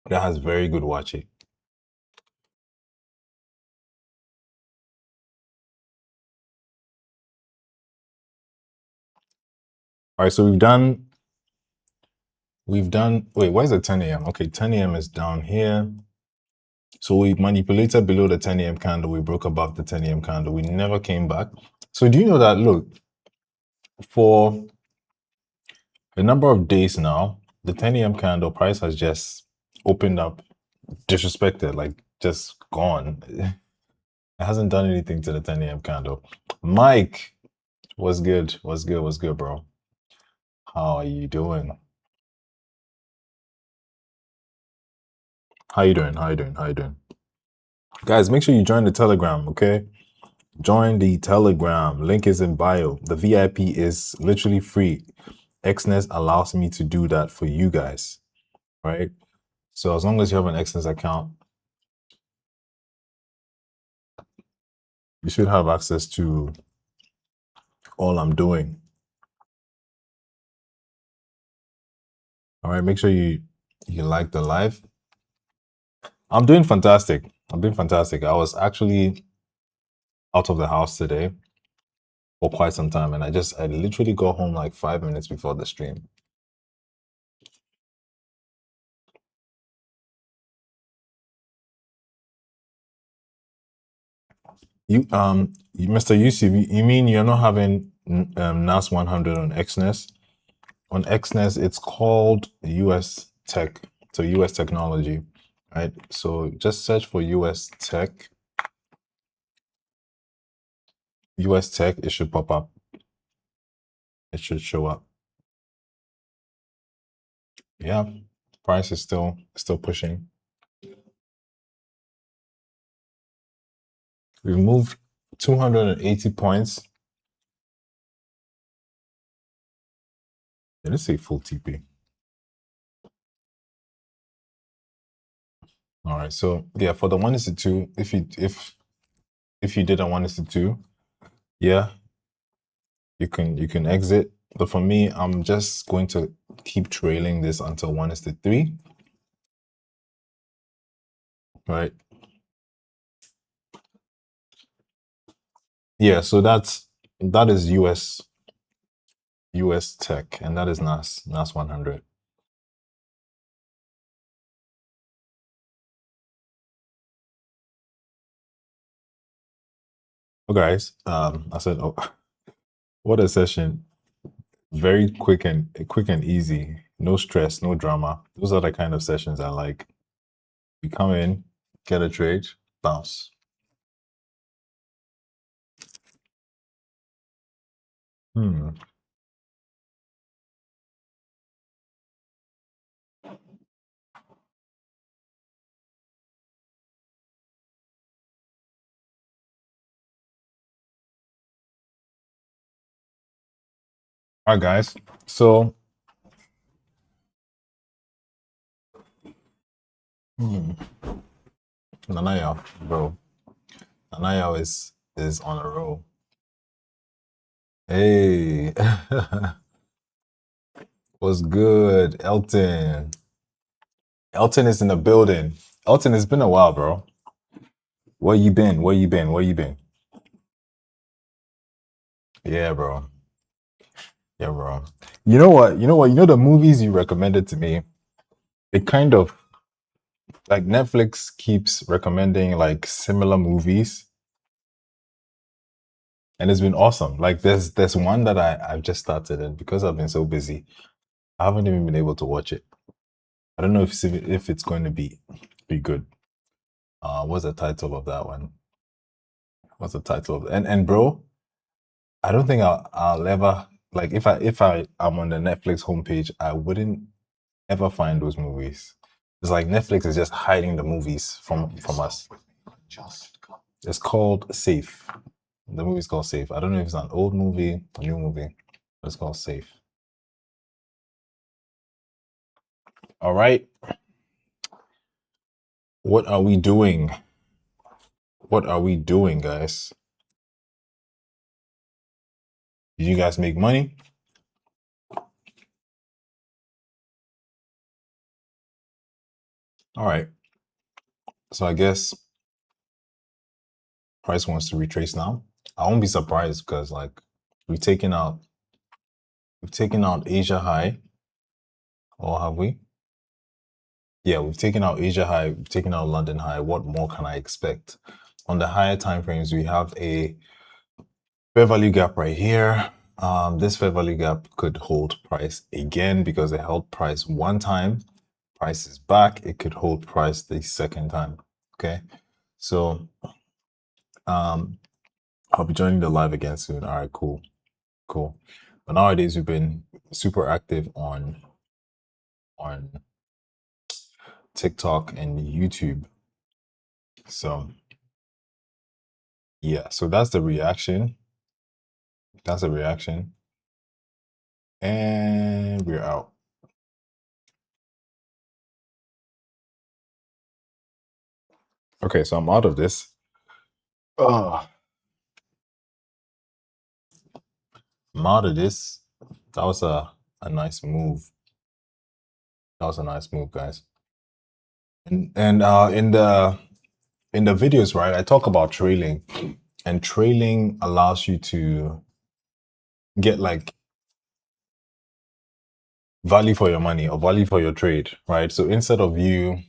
that has very good watch. All right, so we've done wait, why is it 10 a.m.? Okay, 10 a.m. is down here. So we manipulated below the 10 a.m. candle, we broke above the 10 a.m. candle, we never came back. So do you know that, look, for a number of days now, the 10 a.m. candle price has just opened up, disrespected, like just gone. It hasn't done anything to the 10 a.m. candle. Mike, what's good? What's good? What's good, bro? How are you doing? How you doing? How you doing? How you doing? Guys, make sure you join the Telegram, okay? Join the Telegram. Link is in bio. The VIP is literally free. Xness allows me to do that for you guys, right? So as long as you have an Xness account, you should have access to all I'm doing. All right, make sure you like the live. I'm doing fantastic. I'm doing fantastic. I was actually out of the house today for quite some time, and I literally got home like 5 minutes before the stream. Mr. Yusuf, you mean you're not having NAS 100 on Xness? On Xness, it's called US Tech, so US Technology, right? So just search for US Tech. US Tech, it should pop up. It should show up. Yeah, price is still pushing. We moved 280 points. Let's say full TP. All right, so yeah, for the 1:2, if you did a 1:2, yeah, you can exit. But for me, I'm just going to keep trailing this until 1:3. Right. Yeah, so that is US Tech, and that is NAS 100. Oh, guys, I said, oh, what a session! Very quick and easy. No stress, no drama. Those are the kind of sessions I like. You come in, get a trade, bounce. Hmm. All right, guys. So, hmm, Nanaya, bro. Nanaya is on a roll. Hey, what's good, Elton? Elton is in the building. Elton, it's been a while, bro. Where you been? Where you been? Where you been? Yeah, bro. Yeah, bro. You know what? You know what? You know the movies you recommended to me? It kind of like Netflix keeps recommending like similar movies, and it's been awesome. Like there's one that I've just started, and because I've been so busy, I haven't even been able to watch it. I don't know if it's going to be good. What's the title of that one? What's the title of and bro? I don't think I'll ever like if I am on the Netflix homepage, I wouldn't ever find those movies. It's like Netflix is just hiding the movies from us. It's called Safe. The movie's called Safe. I don't know if it's an old movie, a new movie. But it's called Safe. All right. What are we doing? What are we doing, guys? Did you guys make money? All right. So I guess price wants to retrace now. I won't be surprised because like we've taken out Asia high, or have we? Yeah, we've taken out Asia high, we've taken out London high. What more can I expect? On the higher time frames, we have a fair value gap right here. This fair value gap could hold price again because it held price one time. Price is back. It could hold price the second time. Okay, so I'll be joining the live again soon. All right, cool, cool. But nowadays we've been super active on TikTok and YouTube. So yeah, so that's the reaction. That's a reaction. And we're out. Okay, so I'm out of this. Oh, I'm out of this. That was a nice move. That was a nice move, guys. And in the videos, right, I talk about trailing, and trailing allows you to get like value for your money or value for your trade, right? So instead of you,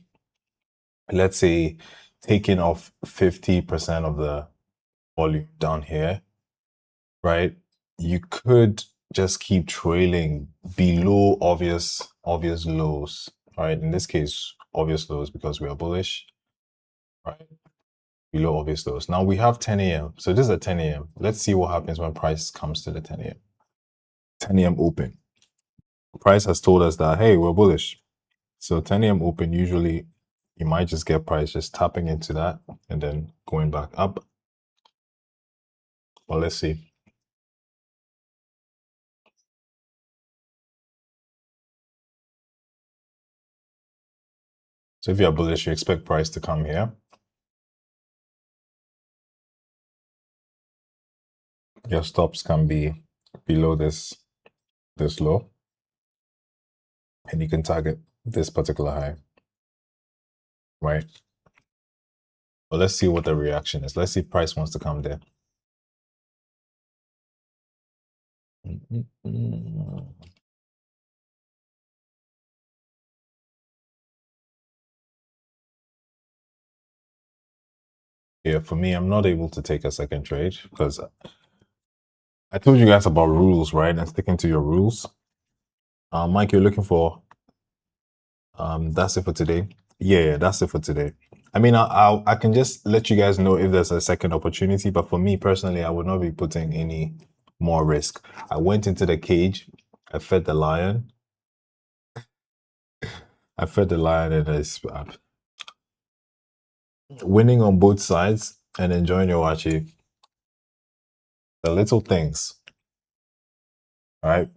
let's say, taking off 50% of the volume down here, right? You could just keep trailing below obvious lows, right? In this case, obvious lows because we are bullish, right? Below obvious lows. Now we have 10 a.m. So this is a 10 a.m. Let's see what happens when price comes to the 10 a.m. 10 a.m. open. Price has told us that, hey, we're bullish. So 10 a.m. open, usually you might just get price just tapping into that and then going back up. Well, let's see. So if you're bullish, you expect price to come here. Your stops can be below this low, and you can target this particular high, right? But let's see what the reaction is. Let's see if price wants to come there. Yeah, for me, I'm not able to take a second trade because I told you guys about rules, right? And sticking to your rules. Mike, you're looking for that's it for today. Yeah, that's it for today. I mean, I can just let you guys know if there's a second opportunity, but for me personally, I would not be putting any more risk. I went into the cage, I fed the lion. I fed the lion, and it's winning on both sides and enjoying your wachi. The little things, right?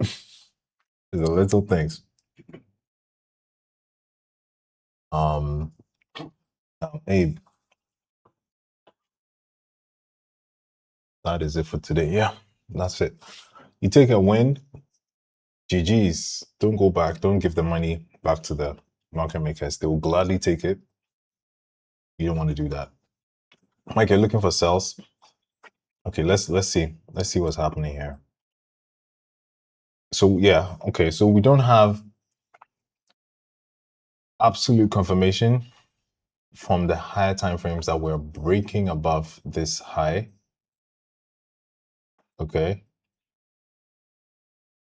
The little things. Um, Abe, that is it for today. Yeah, that's it. You take a win, GG's. Don't go back. Don't give the money back to the market makers. They will gladly take it. You don't want to do that. Mike, you're looking for sales. Okay, let's see. Let's see what's happening here. So yeah, okay. So we don't have absolute confirmation from the higher time frames that we're breaking above this high. Okay.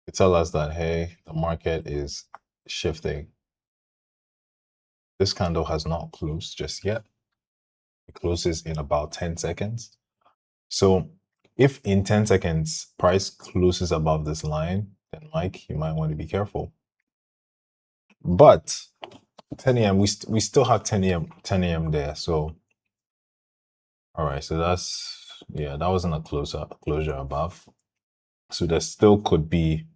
They tell us that hey, the market is shifting. This candle has not closed just yet. It closes in about 10 seconds. So If in 10 seconds price closes above this line, then Mike, you might want to be careful. But 10 a.m. we still have 10 a.m. there. So all right, so that's yeah, that wasn't a closure above. So there still could be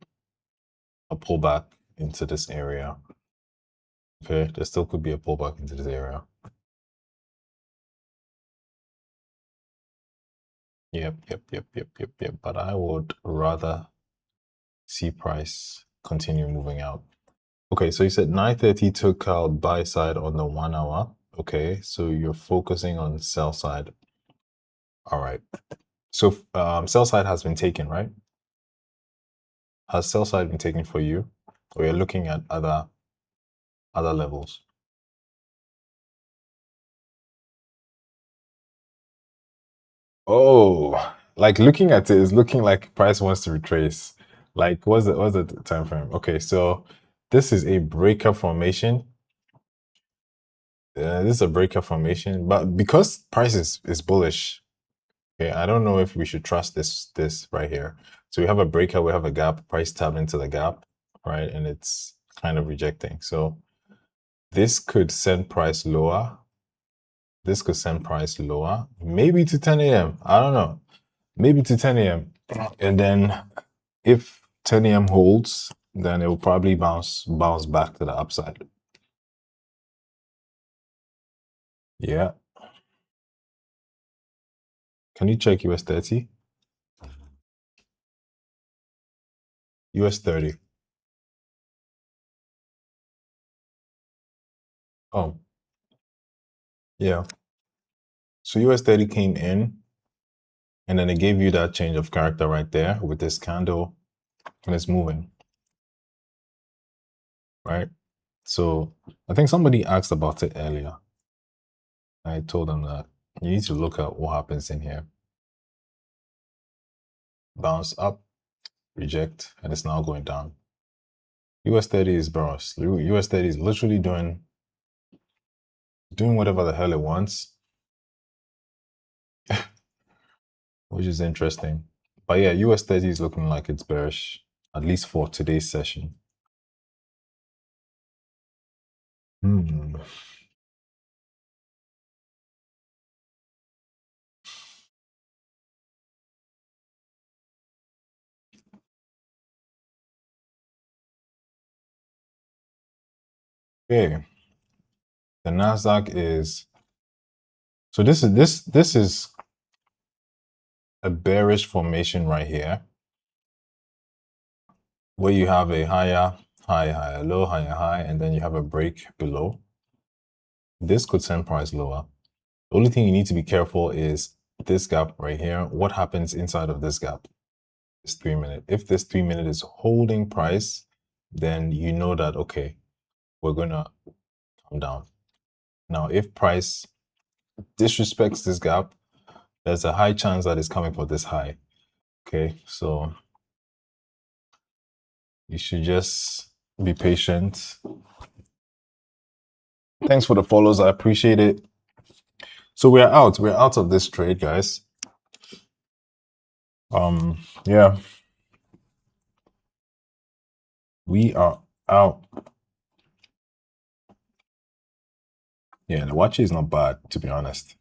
a pullback into this area. Okay, there still could be a pullback into this area. Yep. But I would rather see price continue moving out. Okay, so you said 9:30 took out buy side on the 1 hour. Okay, so you're focusing on sell side. All right. So sell side has been taken, right? Has sell side been taken for you? Or you're looking at other levels? Oh, like looking at it is looking like price wants to retrace. Like what's the time frame? Okay, so this is a breaker formation. This is a breaker formation, but because price is bullish, okay, I don't know if we should trust this right here. So we have a breaker, we have a gap, price tapped into the gap, right? And it's kind of rejecting. So this could send price lower. This could send price lower, maybe to 10 a.m. I don't know. Maybe to 10 a.m. And then if 10 a.m. holds, then it will probably bounce back to the upside. Yeah. Can you check US 30? US 30. Oh, yeah. So US 30 came in and then it gave you that change of character right there with this candle and it's moving, right? So I think somebody asked about it earlier. I told them that you need to look at what happens in here. Bounce up, reject, and it's now going down. US 30 is bros. US 30 is literally doing whatever the hell it wants, which is interesting. But yeah, US 30 is looking like it's bearish, at least for today's session. Hmm. Okay. The NASDAQ is so this is a bearish formation right here, where you have a higher higher low, higher high, and then you have a break below. This could send price lower. The only thing you need to be careful is this gap right here. What happens inside of this gap? This 3-minute. If this 3-minute is holding price, then you know that okay, we're gonna come down. Now, if price disrespects this gap, there's a high chance that it's coming for this high. Okay, so you should just be patient. Thanks for the follows. I appreciate it. So we're out. We're out of this trade, guys. Yeah. We are out. Yeah, the watch is not bad, to be honest.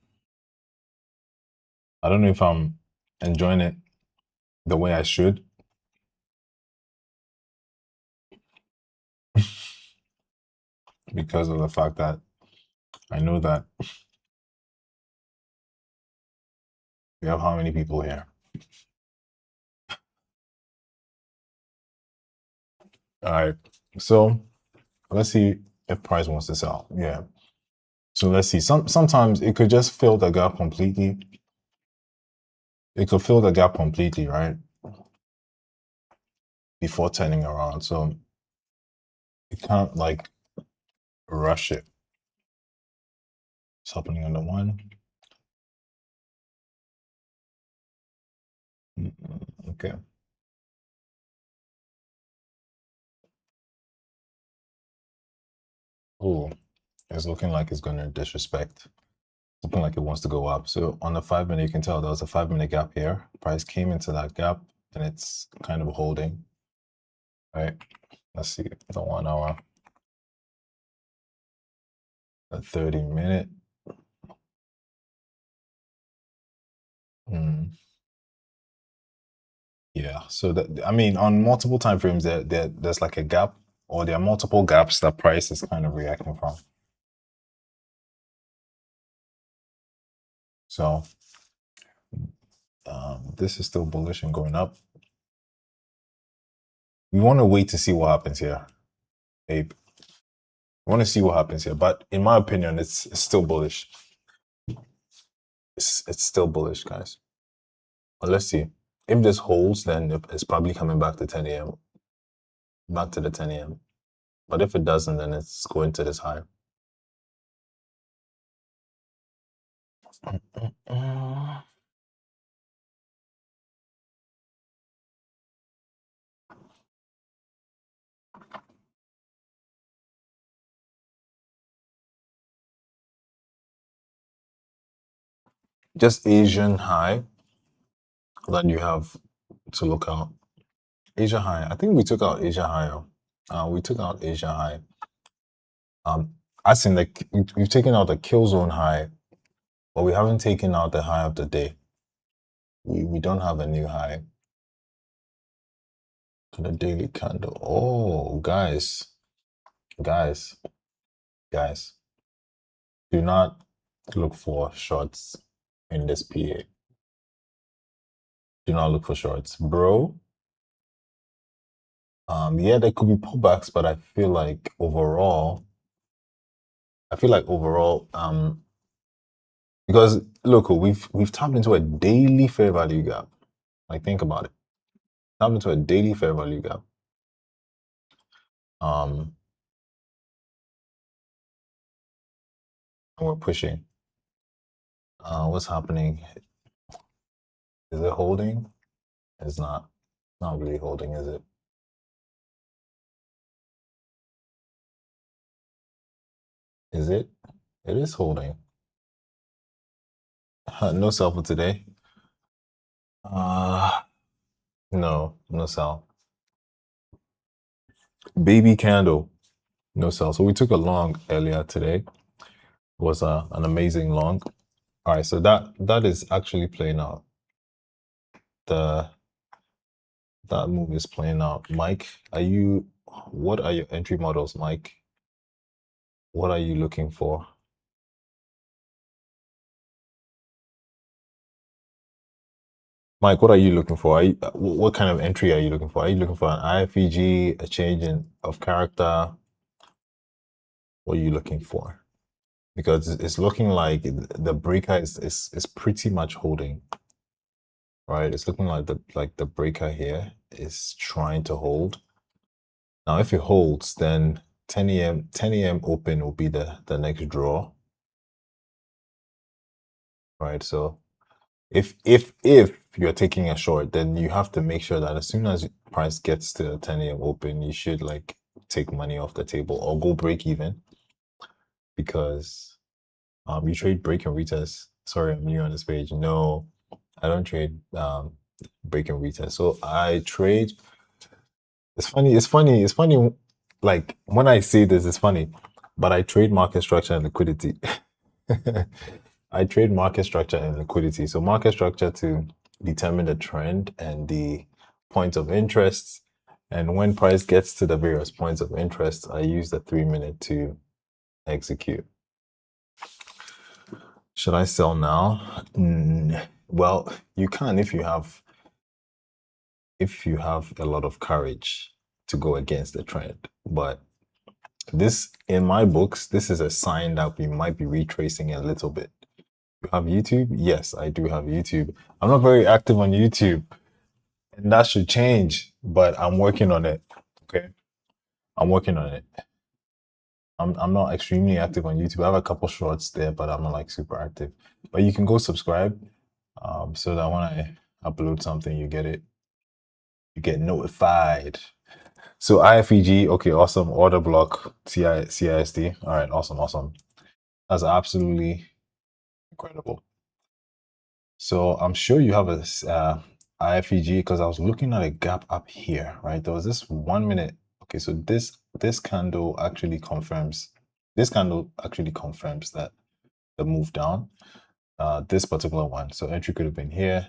I don't know if I'm enjoying it the way I should. Because of the fact that I know that we have how many people here? All right. So let's see if price wants to sell. Yeah. So let's see. Sometimes it could just fill the gap completely. It could fill the gap completely, right? Before turning around. So you can't like rush it. It's happening on the one. Okay. Oh, it's looking like it's gonna disrespect. looking like it wants to go up. So on the 5 minute, you can tell there was a 5 minute gap here. Price came into that gap and it's kind of holding, right? Let's see the 1 hour, the 30 minute. Yeah. So that, I mean, on multiple time frames, there's like a gap, or there are multiple gaps that price is kind of reacting from. So this is still bullish and going up. We want to wait to see what happens here, Abe. We want to see what happens here, but in my opinion, it's still bullish. It's still bullish, guys. But let's see. If this holds, then it's probably coming back to 10 a.m. Back to the 10 a.m. But if it doesn't, then it's going to this high. Just Asian high, then you have to look out. Asia high. I think we took out Asia high. We took out Asia high. As in like we've taken out the kill zone high, but we haven't taken out the high of the day. We don't have a new high to the daily candle. Oh, guys, guys, guys, do not look for shorts in this PA. Do not look for shorts, bro. Yeah, there could be pullbacks, but I feel like overall, because look, we've tapped into a daily fair value gap. Like, think about it. Tapped into a daily fair value gap. And we're pushing. What's happening? Is it holding? It's not. Not really holding, is it? Is it? It is holding. No sell for today. No sell. Baby candle, no sell. So we took a long earlier today. It was an amazing long. All right, so that is actually playing out. That move is playing out. Mike, what are your entry models, Mike? What are you looking for? Mike, what are you looking for? What kind of entry are you looking for? Are you looking for an IFEG, a change of character? What are you looking for? Because it's looking like the breaker is pretty much holding, right? It's looking like the breaker here is trying to hold. Now, if it holds, then 10 a.m. open will be the next draw, right? So if you're taking a short, then you have to make sure that as soon as price gets to 10 a.m. open, you should like take money off the table or go break even, because you trade break and retest. Sorry, I'm new on this page. No, I don't trade break and retest. So I trade. It's funny. Like when I say this, it's funny, but I trade market structure and liquidity. I trade market structure and liquidity. So market structure to determine the trend and the points of interest. And when price gets to the various points of interest, I use the 3 minute to execute. Should I sell now? Well, you can if you have a lot of courage to go against the trend. But this, in my books, this is a sign that we might be retracing a little bit. You have YouTube? Yes, I do have YouTube. I'm not very active on YouTube, and that should change, but I'm working on it. Okay. I'm working on it. I'm not extremely active on YouTube. I have a couple shorts there, but I'm not like super active. But you can go subscribe, so that when I upload something, you get it. You get notified. So IFEG, okay, awesome. Order block, CISD. All right, awesome. That's absolutely incredible. So I'm sure you have a IFEG because I was looking at a gap up here, right? There was this 1 minute. Okay, so this candle actually confirms that the move down. This particular one. So entry could have been here,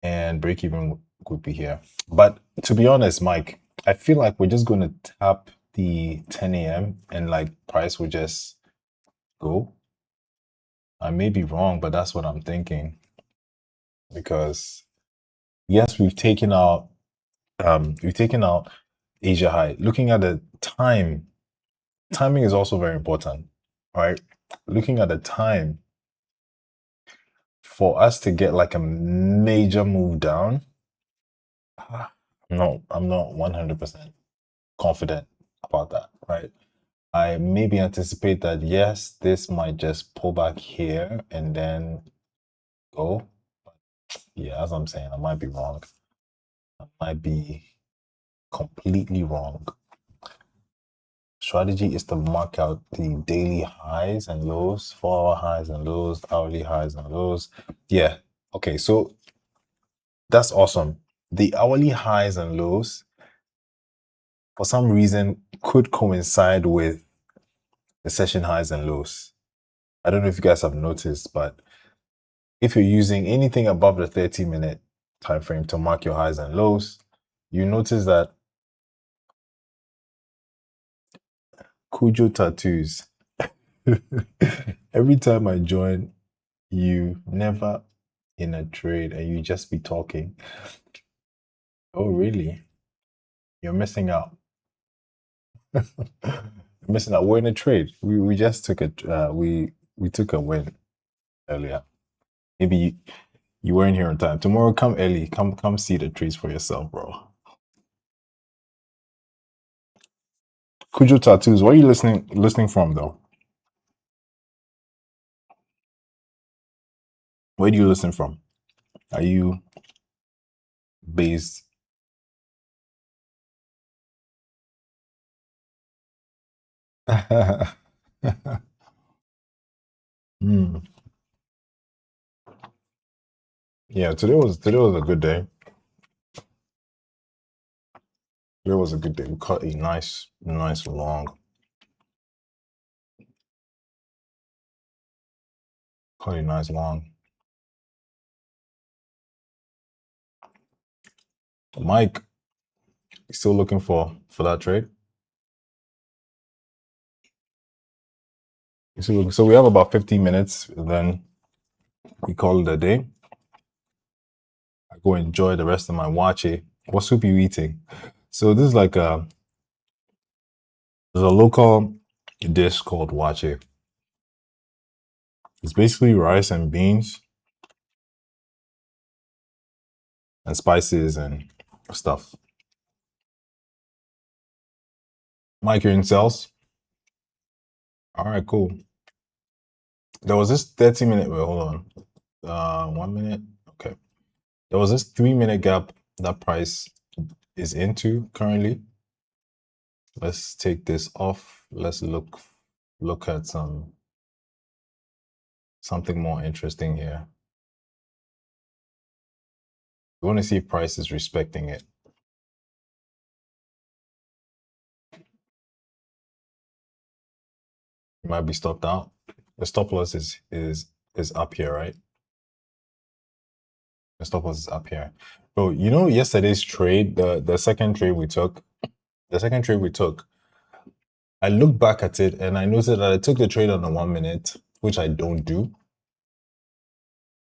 and break even would be here. But to be honest, Mike, I feel like we're just going to tap the 10 a.m. and like price would just go. I may be wrong, but that's what I'm thinking. Because yes, we've taken out Asia high. Looking at the timing is also very important, right? Looking at the time for us to get like a major move down, I'm not 100% confident about that, right? I maybe anticipate that yes, this might just pull back here and then go. Yeah, as I'm saying, I might be wrong. I might be completely wrong. Strategy is to mark out the daily highs and lows, 4-hour highs and lows, hourly highs and lows. Yeah. Okay, so that's awesome. The hourly highs and lows, for some reason, could coincide with the session highs and lows. I don't know if you guys have noticed, but if you're using anything above the 30-minute time frame to mark your highs and lows, you notice that Kujo tattoos. Every time I join, you never in a trade and you just be talking. Oh, really? You're missing out. You're missing out. We're in a trade. We just took we took a win earlier. Maybe you weren't here on time. Tomorrow, come early. Come see the trades for yourself, bro. Kujo tattoos. Where are you listening from though? Where do you listen from? Are you based? Hmm. Yeah, today was a good day. Today was a good day. We caught a nice long. Caught a nice long. Mike, you still looking for that trade? You still looking, so we have about 15 minutes, and then we call it a day. I go enjoy the rest of my wache. What soup you eating? So this is like there's a local dish called wache. It's basically rice and beans and spices and stuff. Mike, you're in sales? All right, cool. There was this 30-minute, wait, hold on. 1 minute. Okay. There was this 3-minute gap that price is into currently. Let's take this off. Let's look at something more interesting here. We want to see if price is respecting it. It might be stopped out. The stop loss is up here, right? The stop loss is up here. So you know yesterday's trade, the second trade we took, I looked back at it and I noticed that I took the trade on the 1 minute, which I don't do,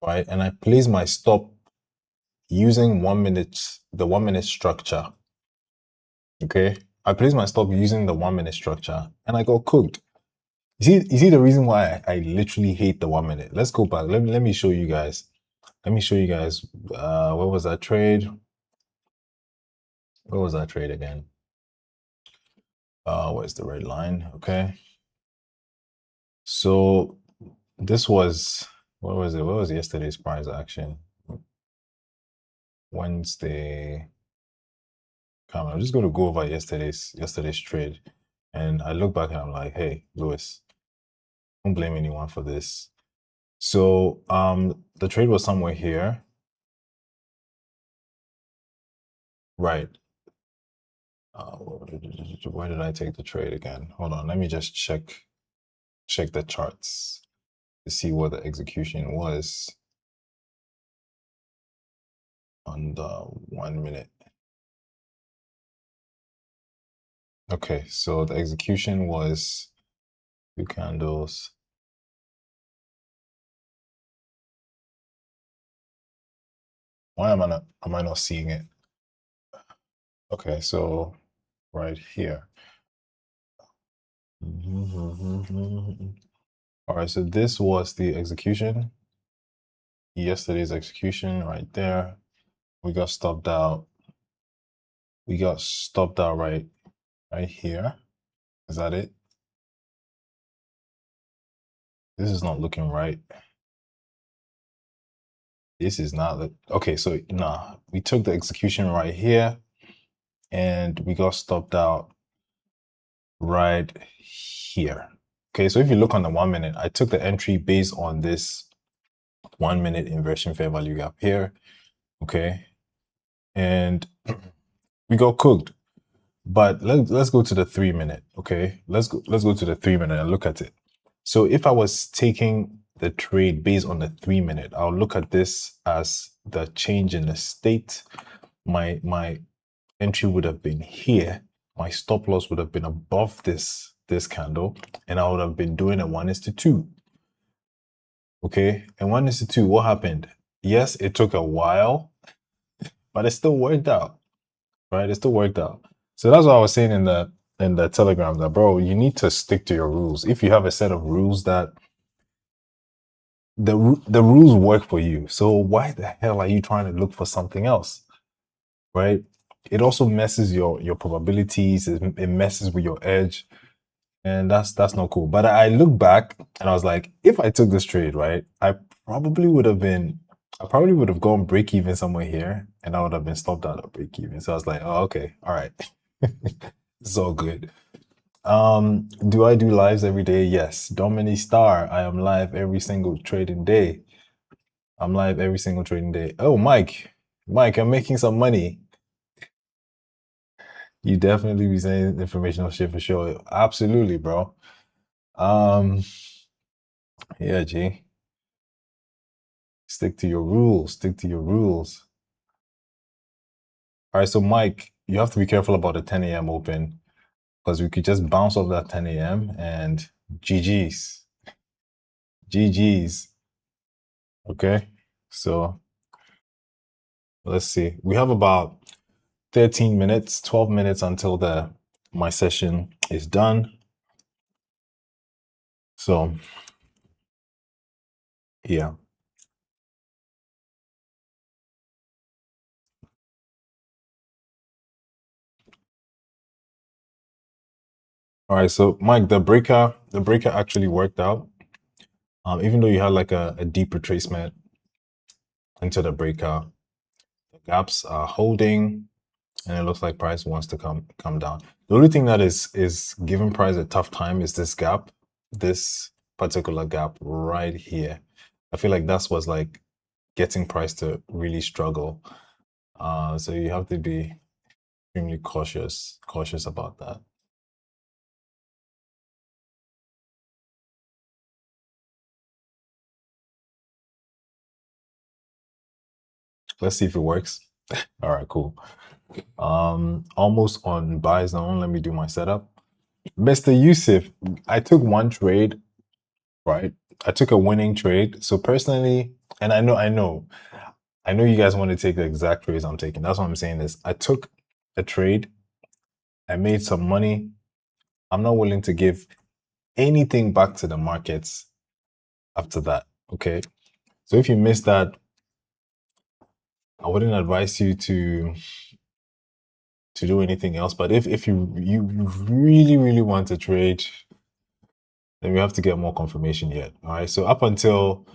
right? And I placed my stop using the 1 minute structure. Okay. I placed my stop using the 1 minute structure and I got cooked. You see the reason why I literally hate the 1 minute. Let's go back. Let me show you guys. Let me show you guys. What was that trade? What was that trade again? Where's the red line? Okay. So this was, what was it? What was yesterday's price action? Wednesday. Come on, I'm just going to go over yesterday's trade. And I look back and I'm like, hey, Lewis, don't blame anyone for this. So the trade was somewhere here. Right. Where did I take the trade again? Hold on, let me just check the charts to see what the execution was on the 1 minute. Okay, so the execution was 2 candles. Why am I not seeing it? Okay, so right here. All right, so this was the execution. Yesterday's execution right there. We got stopped out. We got stopped out right here. Is that it? This is not looking right. This is not okay. So nah, we took the execution right here, and we got stopped out right here. Okay, so if you look on the 1 minute, I took the entry based on this 1 minute inversion fair value gap here. Okay, and we got cooked. But let's go to the 3 minute. Okay, let's go to the 3 minute and look at it. So if I was taking the trade based on the 3 minute, I'll look at this as the change in the state. My entry would have been here. My stop loss would have been above this candle, and I would have been doing a 1:2. Okay, and 1:2, what happened? Yes, it took a while, but it still worked out, right? It still worked out. So that's what I was saying in the Telegram, that bro, you need to stick to your rules. If you have a set of rules that the rules work for you, so why the hell are you trying to look for something else, right? It also messes your probabilities. It messes with your edge, and that's not cool. But I look back and I was like, if I took this trade, right, I probably would have gone break even somewhere here, and I would have been stopped out of break even. So I was like, oh, okay, all right. It's all good. Do I do lives every day? Yes. Dominic Star, I am live every single trading day. I'm live every single trading day. Oh, Mike, I'm making some money. You definitely be saying informational shit for sure. Absolutely, bro. Yeah, G. Stick to your rules. Stick to your rules. All right, so Mike, you have to be careful about the 10 a.m. open, because we could just bounce off that 10 a.m. and GG's. GG's. Okay, so let's see. We have about 13 minutes, 12 minutes until my session is done. So yeah. All right, so Mike, the breaker actually worked out. Even though you had like a deep retracement into the breaker, the gaps are holding, and it looks like price wants to come down. The only thing that is giving price a tough time is this gap, this particular gap right here. I feel like that's what's like getting price to really struggle. So you have to be extremely cautious about that. Let's see if it works. All right, cool. Almost on buy zone. Let me do my setup. Mr. Yusuf, I took one trade, right? I took a winning trade. So personally, and I know you guys want to take the exact trades I'm taking. That's what I'm saying is I took a trade. I made some money. I'm not willing to give anything back to the markets after that. Okay. So if you missed that, I wouldn't advise you to do anything else. But if you really want to trade, then we have to get more confirmation yet. All right. So up until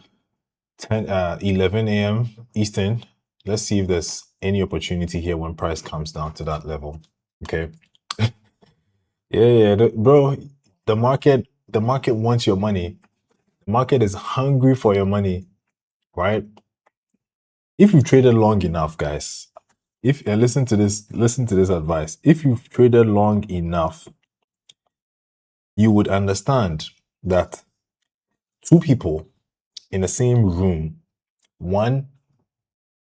11 a.m. Eastern, let's see if there's any opportunity here when price comes down to that level. Okay. Yeah, bro. The market wants your money. Market is hungry for your money, right? If you've traded long enough, guys, if listen to this advice. If you've traded long enough, you would understand that two people in the same room, one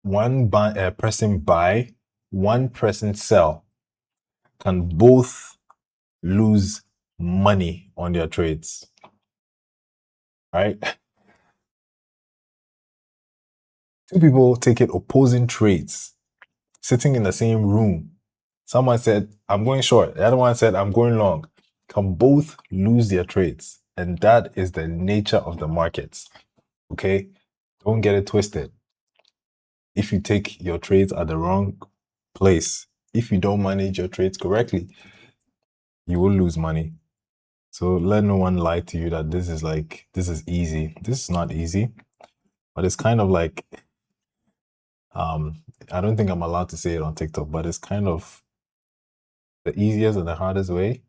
person buy, one person sell, can both lose money on their trades, right? Two people taking opposing trades, sitting in the same room. Someone said, I'm going short. The other one said, I'm going long. Can both lose their trades. And that is the nature of the markets. Okay? Don't get it twisted. If you take your trades at the wrong place, if you don't manage your trades correctly, you will lose money. So let no one lie to you that this is easy. This is not easy, but it's kind of like, I don't think I'm allowed to say it on TikTok, but it's kind of the easiest and the hardest way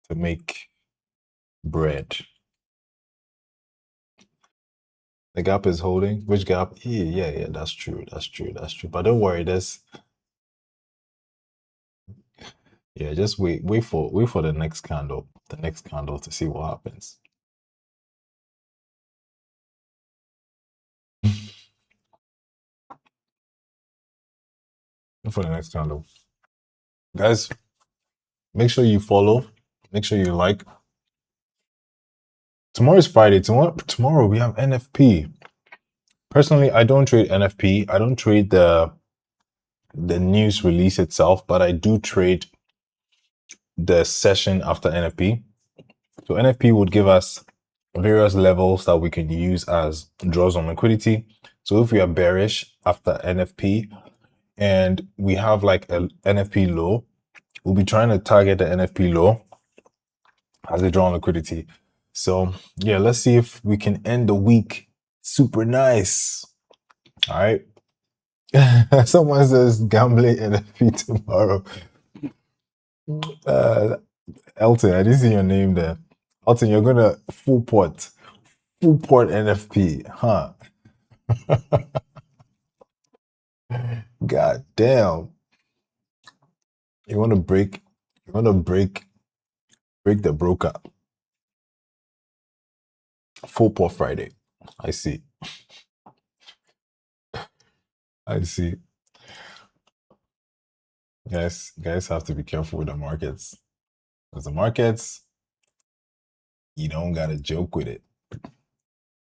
to make bread. The gap is holding. Which gap? Yeah, that's true. But don't worry, just wait for the next candle. The next candle to see what happens. Wait for the next candle. Guys, make sure you follow. Make sure you like. Tomorrow is Friday. Tomorrow we have NFP. Personally, I don't trade NFP. I don't trade the news release itself, but I do trade the session after NFP. So NFP would give us various levels that we can use as draws on liquidity. So if we are bearish after NFP and we have like a NFP low, we'll be trying to target the NFP low as a draw on liquidity. So yeah, let's see if we can end the week super nice. All right. Someone says gambling NFP tomorrow. Uh, Elton, I didn't see your name there. Elton, you're gonna full port NFP, huh? God damn. You want to break the broker. Full port Friday. I see. I see. Guys have to be careful with the markets. Because the markets, you don't gotta joke with it.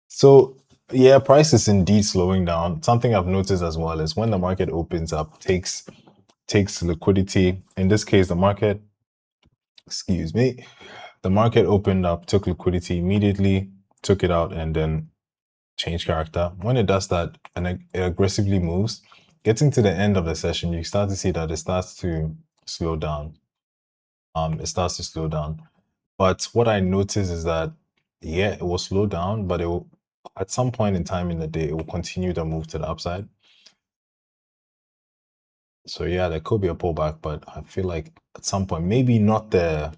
So yeah, price is indeed slowing down. Something I've noticed as well is when the market opens up, takes liquidity. In this case, the market, excuse me, the market opened up, took liquidity immediately, took it out, and then changed character. When it does that and it aggressively moves, getting to the end of the session, you start to see that it starts to slow down. It starts to slow down. But what I noticed is that, yeah, it will slow down, but it will, at some point in time in the day, it will continue to move to the upside. So yeah, there could be a pullback, but I feel like at some point, maybe not this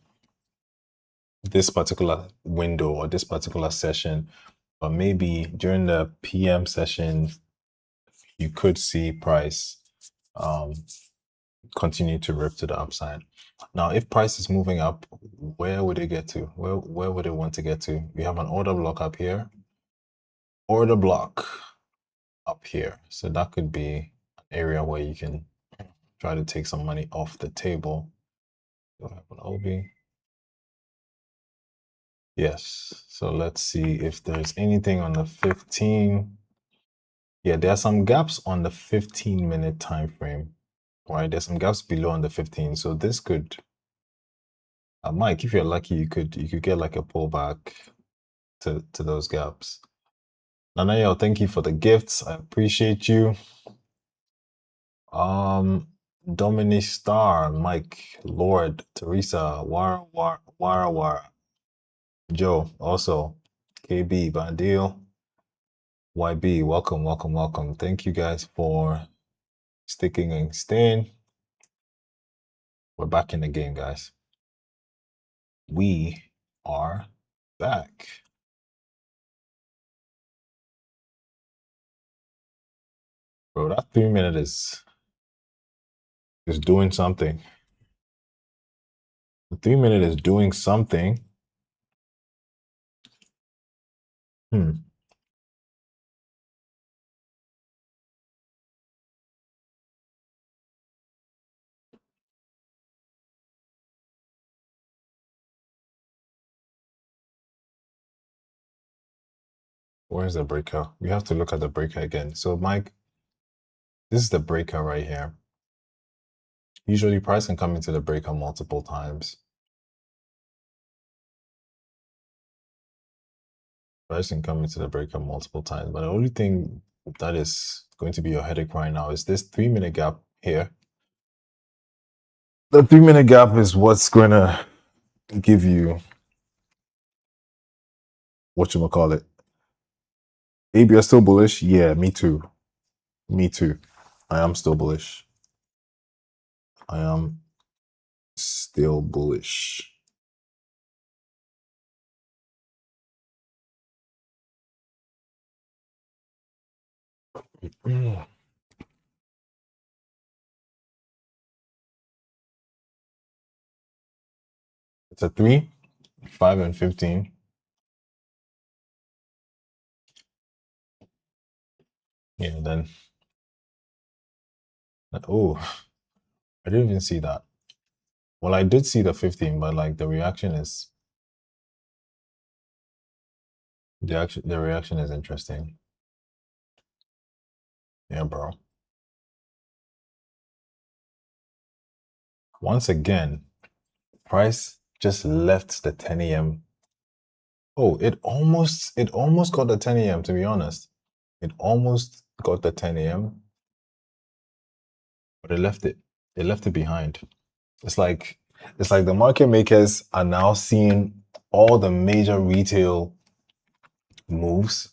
particular window or this particular session, but maybe during the PM session, you could see price continue to rip to the upside. Now, if price is moving up, where would it get to? Where would it want to get to? We have an order block up here, order block up here. So that could be an area where you can try to take some money off the table. Do I have an OB? Yes. So let's see if there's anything on the 15. Yeah, there are some gaps on the 15-minute time frame. Right? There's some gaps below on the 15. So this could Mike, if you're lucky, you could get like a pullback to those gaps. Nanayo, thank you for the gifts. I appreciate you. Dominic Star, Mike, Lord, Teresa, Wara, Joe, also, KB, Bandil, YB, welcome. Thank you guys for sticking and staying. We're back in the game, guys. We are back. Bro, that 3 minute is doing something. The 3 minute is doing something. Hmm. Where's the breaker? We have to look at the breaker again. So, Mike, this is the breaker right here. Usually, price can come into the breaker multiple times. Price can come into the breaker multiple times. But the only thing that is going to be your headache right now is this 3 minute gap here. The 3 minute gap is what's going to give you whatchamacallit. AB, you're still bullish? Yeah, me too. Me too. I am still bullish. I am still bullish. It's a 3, 5, and 15. Yeah, then. Oh, I didn't even see that. Well, I did see the 15, but like the reaction is the reaction is interesting. Yeah, bro. Once again, price just left the 10 a.m. Oh, it almost got the 10 a.m. to be honest. It almost got the 10 a.m. but it left it. It left it behind. It's like the market makers are now seeing all the major retail moves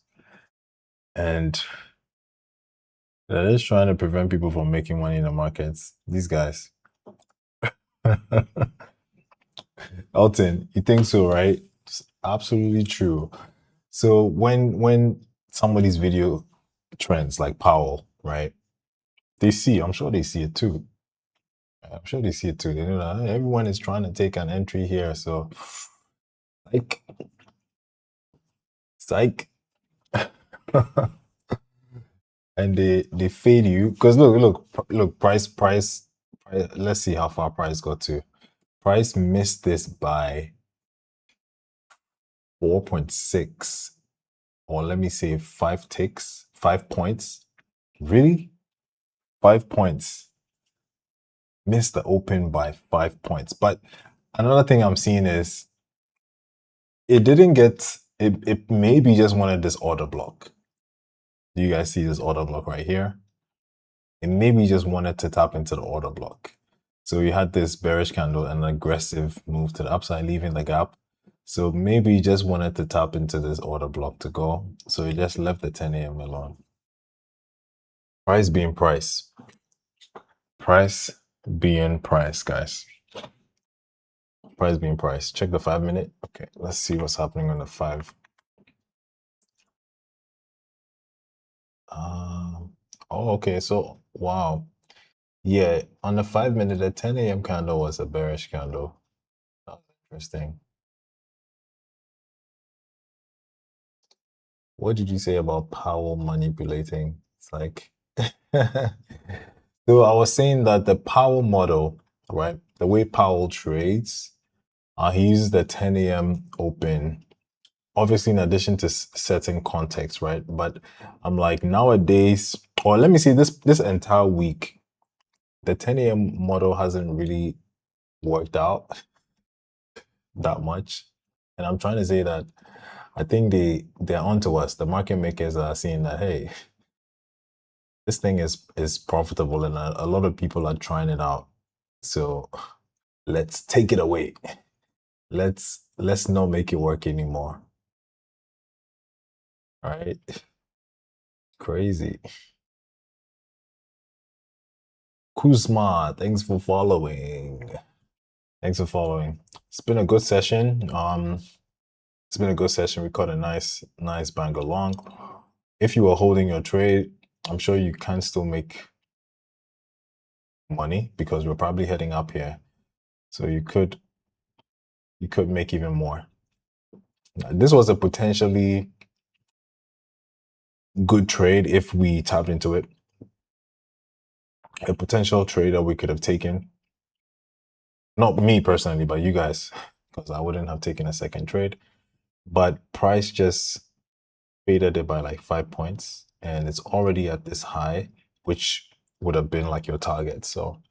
and they're just trying to prevent people from making money in the markets. These guys. Elton, you think so, right? It's absolutely true. So when somebody's video trends like Powell, right? I'm sure they see it too. I'm sure they see it too. They know that everyone is trying to take an entry here. So like psych. And they fade you because look, price. Let's see how far price got to. Price missed this by 4.6, or let me say 5 ticks, 5 points. Really? 5 points. Missed the open by 5 points. But another thing I'm seeing is it didn't get it maybe just wanted this order block. Do you guys see this order block right here? It maybe just wanted to tap into the order block. So you had this bearish candle and an aggressive move to the upside, leaving the gap. So maybe you just wanted to tap into this order block to go. So you just left the 10 a.m. alone. Price being price. Price being price, guys. Price being price. Check the 5 minute. Okay, let's see what's happening on the 5. Oh, okay. So, wow. Yeah, on the 5 minute, the 10 a.m. candle was a bearish candle. That's interesting. What did you say about Powell manipulating? It's like, so I was saying that the Powell model, right? The way Powell trades, he uses the 10 a.m. open, obviously in addition to certain context, right? But I'm like nowadays, or let me see this entire week, the 10 a.m. model hasn't really worked out that much. And I'm trying to say that I think they're onto us. The market makers are seeing that, hey, this thing is profitable and a lot of people are trying it out. So let's take it away. Let's not make it work anymore. All right. Crazy. Kuzma, thanks for following. Thanks for following. It's been a good session. It's been a good session. We caught a nice bang along. If you were holding your trade, I'm sure you can still make money because we're probably heading up here. So you could make even more. This was a potentially good trade if we tapped into it. A potential trade that we could have taken. Not me personally, but you guys, because I wouldn't have taken a second trade. But price just faded it by like 5 points, and it's already at this high, which would have been like your target. So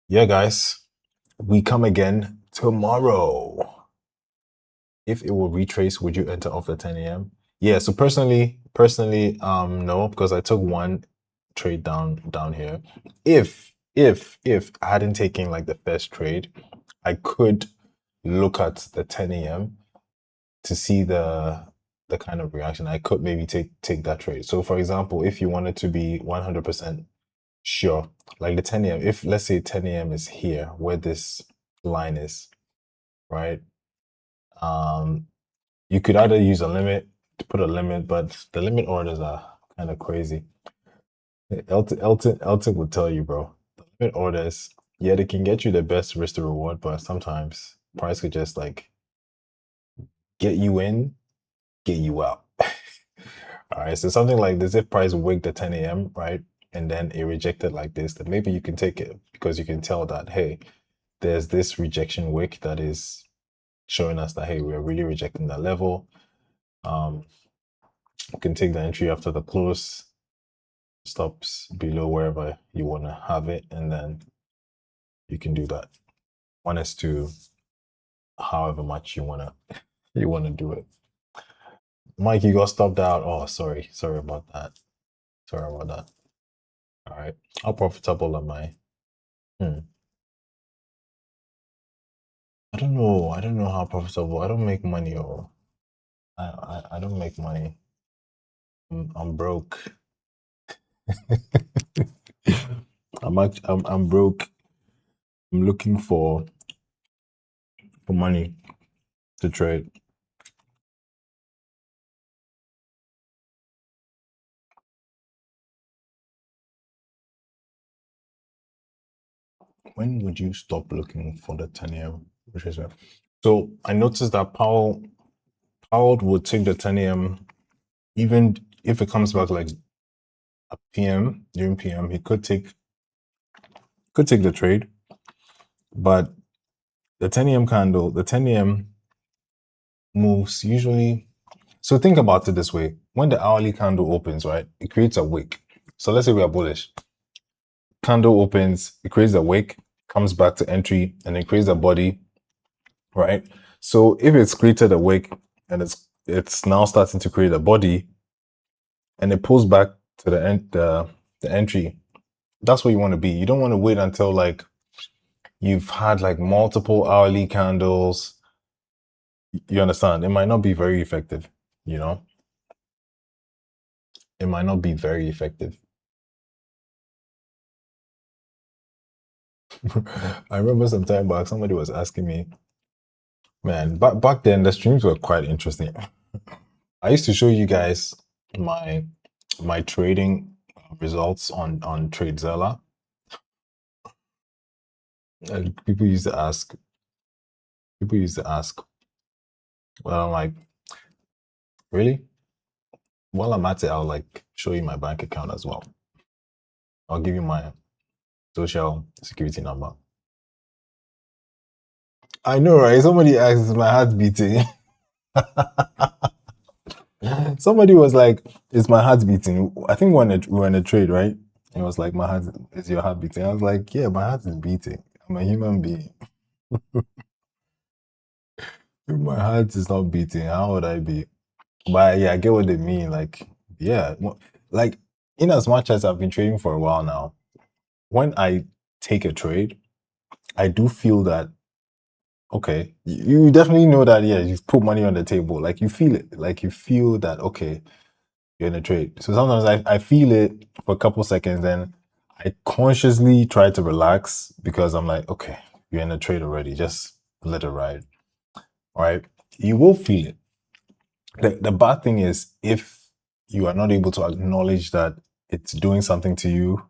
yeah, guys, we come again tomorrow. If it will retrace, would you enter off at 10 a.m.? Yeah, so personally, no, because I took one trade down here. If I hadn't taken like the first trade, I could look at the 10 a.m. to see the kind of reaction. I could maybe take that trade. So for example, if you wanted to be 100% sure, like the 10 a.m., if let's say 10 a.m. is here where this line is, right? You could either use a limit to put a limit, but the limit orders are kind of crazy. Elton would tell you, bro. The limit orders, yeah, they can get you the best risk to reward, but sometimes price could just like get you in, get you out. All right, so something like this, if price wigged at 10 a.m., right, and then it rejected like this, then maybe you can take it because you can tell that, hey, there's this rejection wick that is showing us that, hey, we're really rejecting that level. You can take the entry after the close, stops below wherever you want to have it, and then you can do that. 1:2, however much you wanna do it. Mike, you got stopped out. Oh, sorry about that. Sorry about that. All right, how profitable am I? I don't know. I don't know how profitable. I don't make money, or I don't make money. I'm broke. I'm broke. I'm looking for money to trade. When would you stop looking for the 10 a.m. retracement? So I noticed that Powell would take the 10 a.m. even if it comes back like a PM, during PM, he could take the trade. But the 10 a.m. candle, the 10 a.m. moves usually. So think about it this way. When the hourly candle opens, right, it creates a wick. So let's say we are bullish. Candle opens, it creates a wick, comes back to entry, and then creates a body, right? So if it's created a wick and it's now starting to create a body, and it pulls back to the end the entry, that's where you want to be. You don't want to wait until like you've had like multiple hourly candles. You understand? It might not be very effective, you know? It might not be very effective. I remember some time back, somebody was asking me, man, back then the streams were quite interesting. I used to show you guys my trading results on TradeZella, and people used to ask, well, I'm like, really? While I'm at it, I'll like show you my bank account as well. I'll give you my social security number. I know, right? Somebody asked, is my heart beating? Somebody was like, is my heart beating? I think we were in a trade, right? And it was like, my heart, is your heart beating? I was like, yeah, my heart is beating. I'm a human being. If my heart is not beating, how would I be? But yeah, I get what they mean. Like, yeah, like in as much as I've been trading for a while now, when I take a trade, I do feel that, okay, you definitely know that, yeah, you've put money on the table. Like you feel it. Like you feel that, okay, you're in a trade. So sometimes I feel it for a couple seconds, then I consciously try to relax because I'm like, okay, you're in a trade already. Just let it ride. All right. You will feel it. The bad thing is if you are not able to acknowledge that it's doing something to you,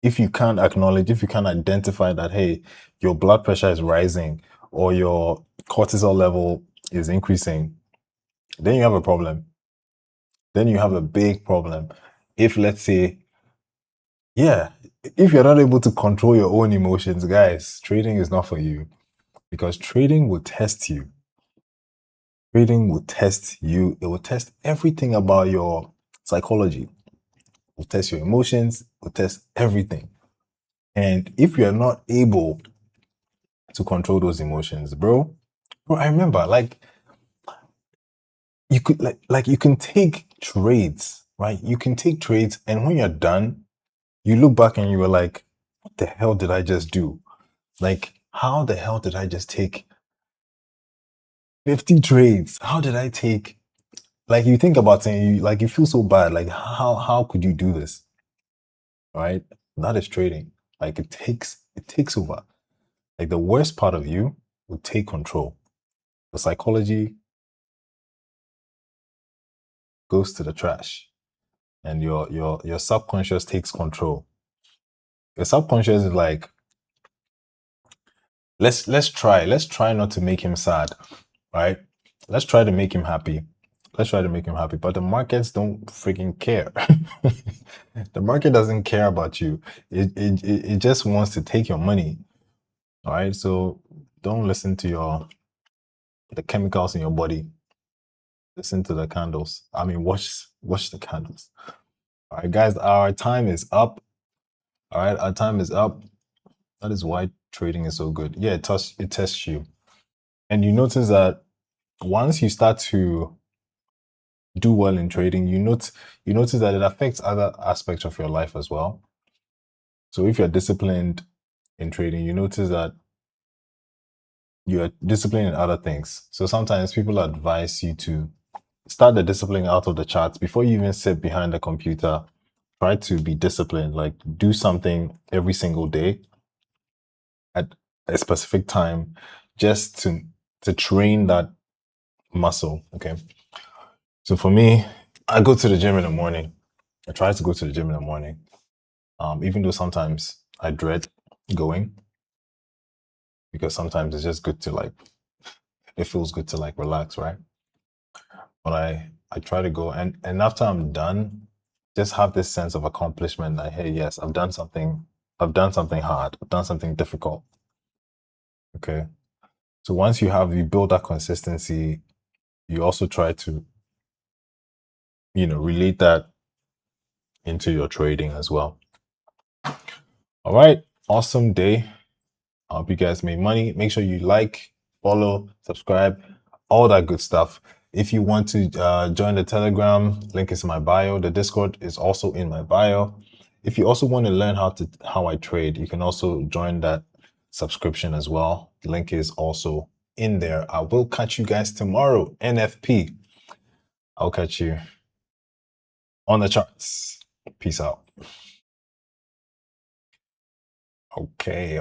if you can't acknowledge, if you can't identify that, hey, your blood pressure is rising or your cortisol level is increasing, then you have a problem. Then you have a big problem. If, let's say, yeah, if you're not able to control your own emotions, guys, trading is not for you because trading will test you. Trading will test you. It will test everything about your psychology. It will test your emotions. It will test everything. And if you're not able to control those emotions, bro, I remember you could like you can take trades, right? You can take trades, and when you're done, you look back and you were like, what the hell did I just do? Like, how the hell did I just take 50 trades? How did I take, like, you think about it and you feel so bad. Like, how could you do this? Right? That is trading. Like it takes over. Like the worst part of you will take control. The psychology goes to the trash. And your subconscious takes control. Your subconscious is like, let's try not to make him sad, right? Let's try to make him happy. Let's try to make him happy. But the markets don't freaking care. The market doesn't care about you. It just wants to take your money. All right. So don't listen to the chemicals in your body. Listen to the candles. I mean, watch the candles. All right, guys, our time is up. All right, our time is up. That is why trading is so good. Yeah, it tests you. And you notice that once you start to do well in trading, you notice that it affects other aspects of your life as well. So if you're disciplined in trading, you notice that you're disciplined in other things. So sometimes people advise you to start the discipline out of the charts before you even sit behind the computer. Try to be disciplined, like do something every single day at a specific time just to train that muscle. Okay. So for me, I go to the gym in the morning. I try to go to the gym in the morning. Even though sometimes I dread going because sometimes it's just good to like it feels good to like relax, right? But I try to go and after I'm done, just have this sense of accomplishment that hey, yes, I've done something hard, I've done something difficult. Okay. So once you build that consistency, you also try to, relate that into your trading as well. All right. Awesome day. I hope you guys made money. Make sure you like, follow, subscribe, all that good stuff. If you want to join the Telegram, link is in my bio. The Discord is also in my bio. If you also want to learn how I trade, you can also join that subscription as well. The link is also in there. I will catch you guys tomorrow. NFP. I'll catch you on the charts. Peace out. Okay.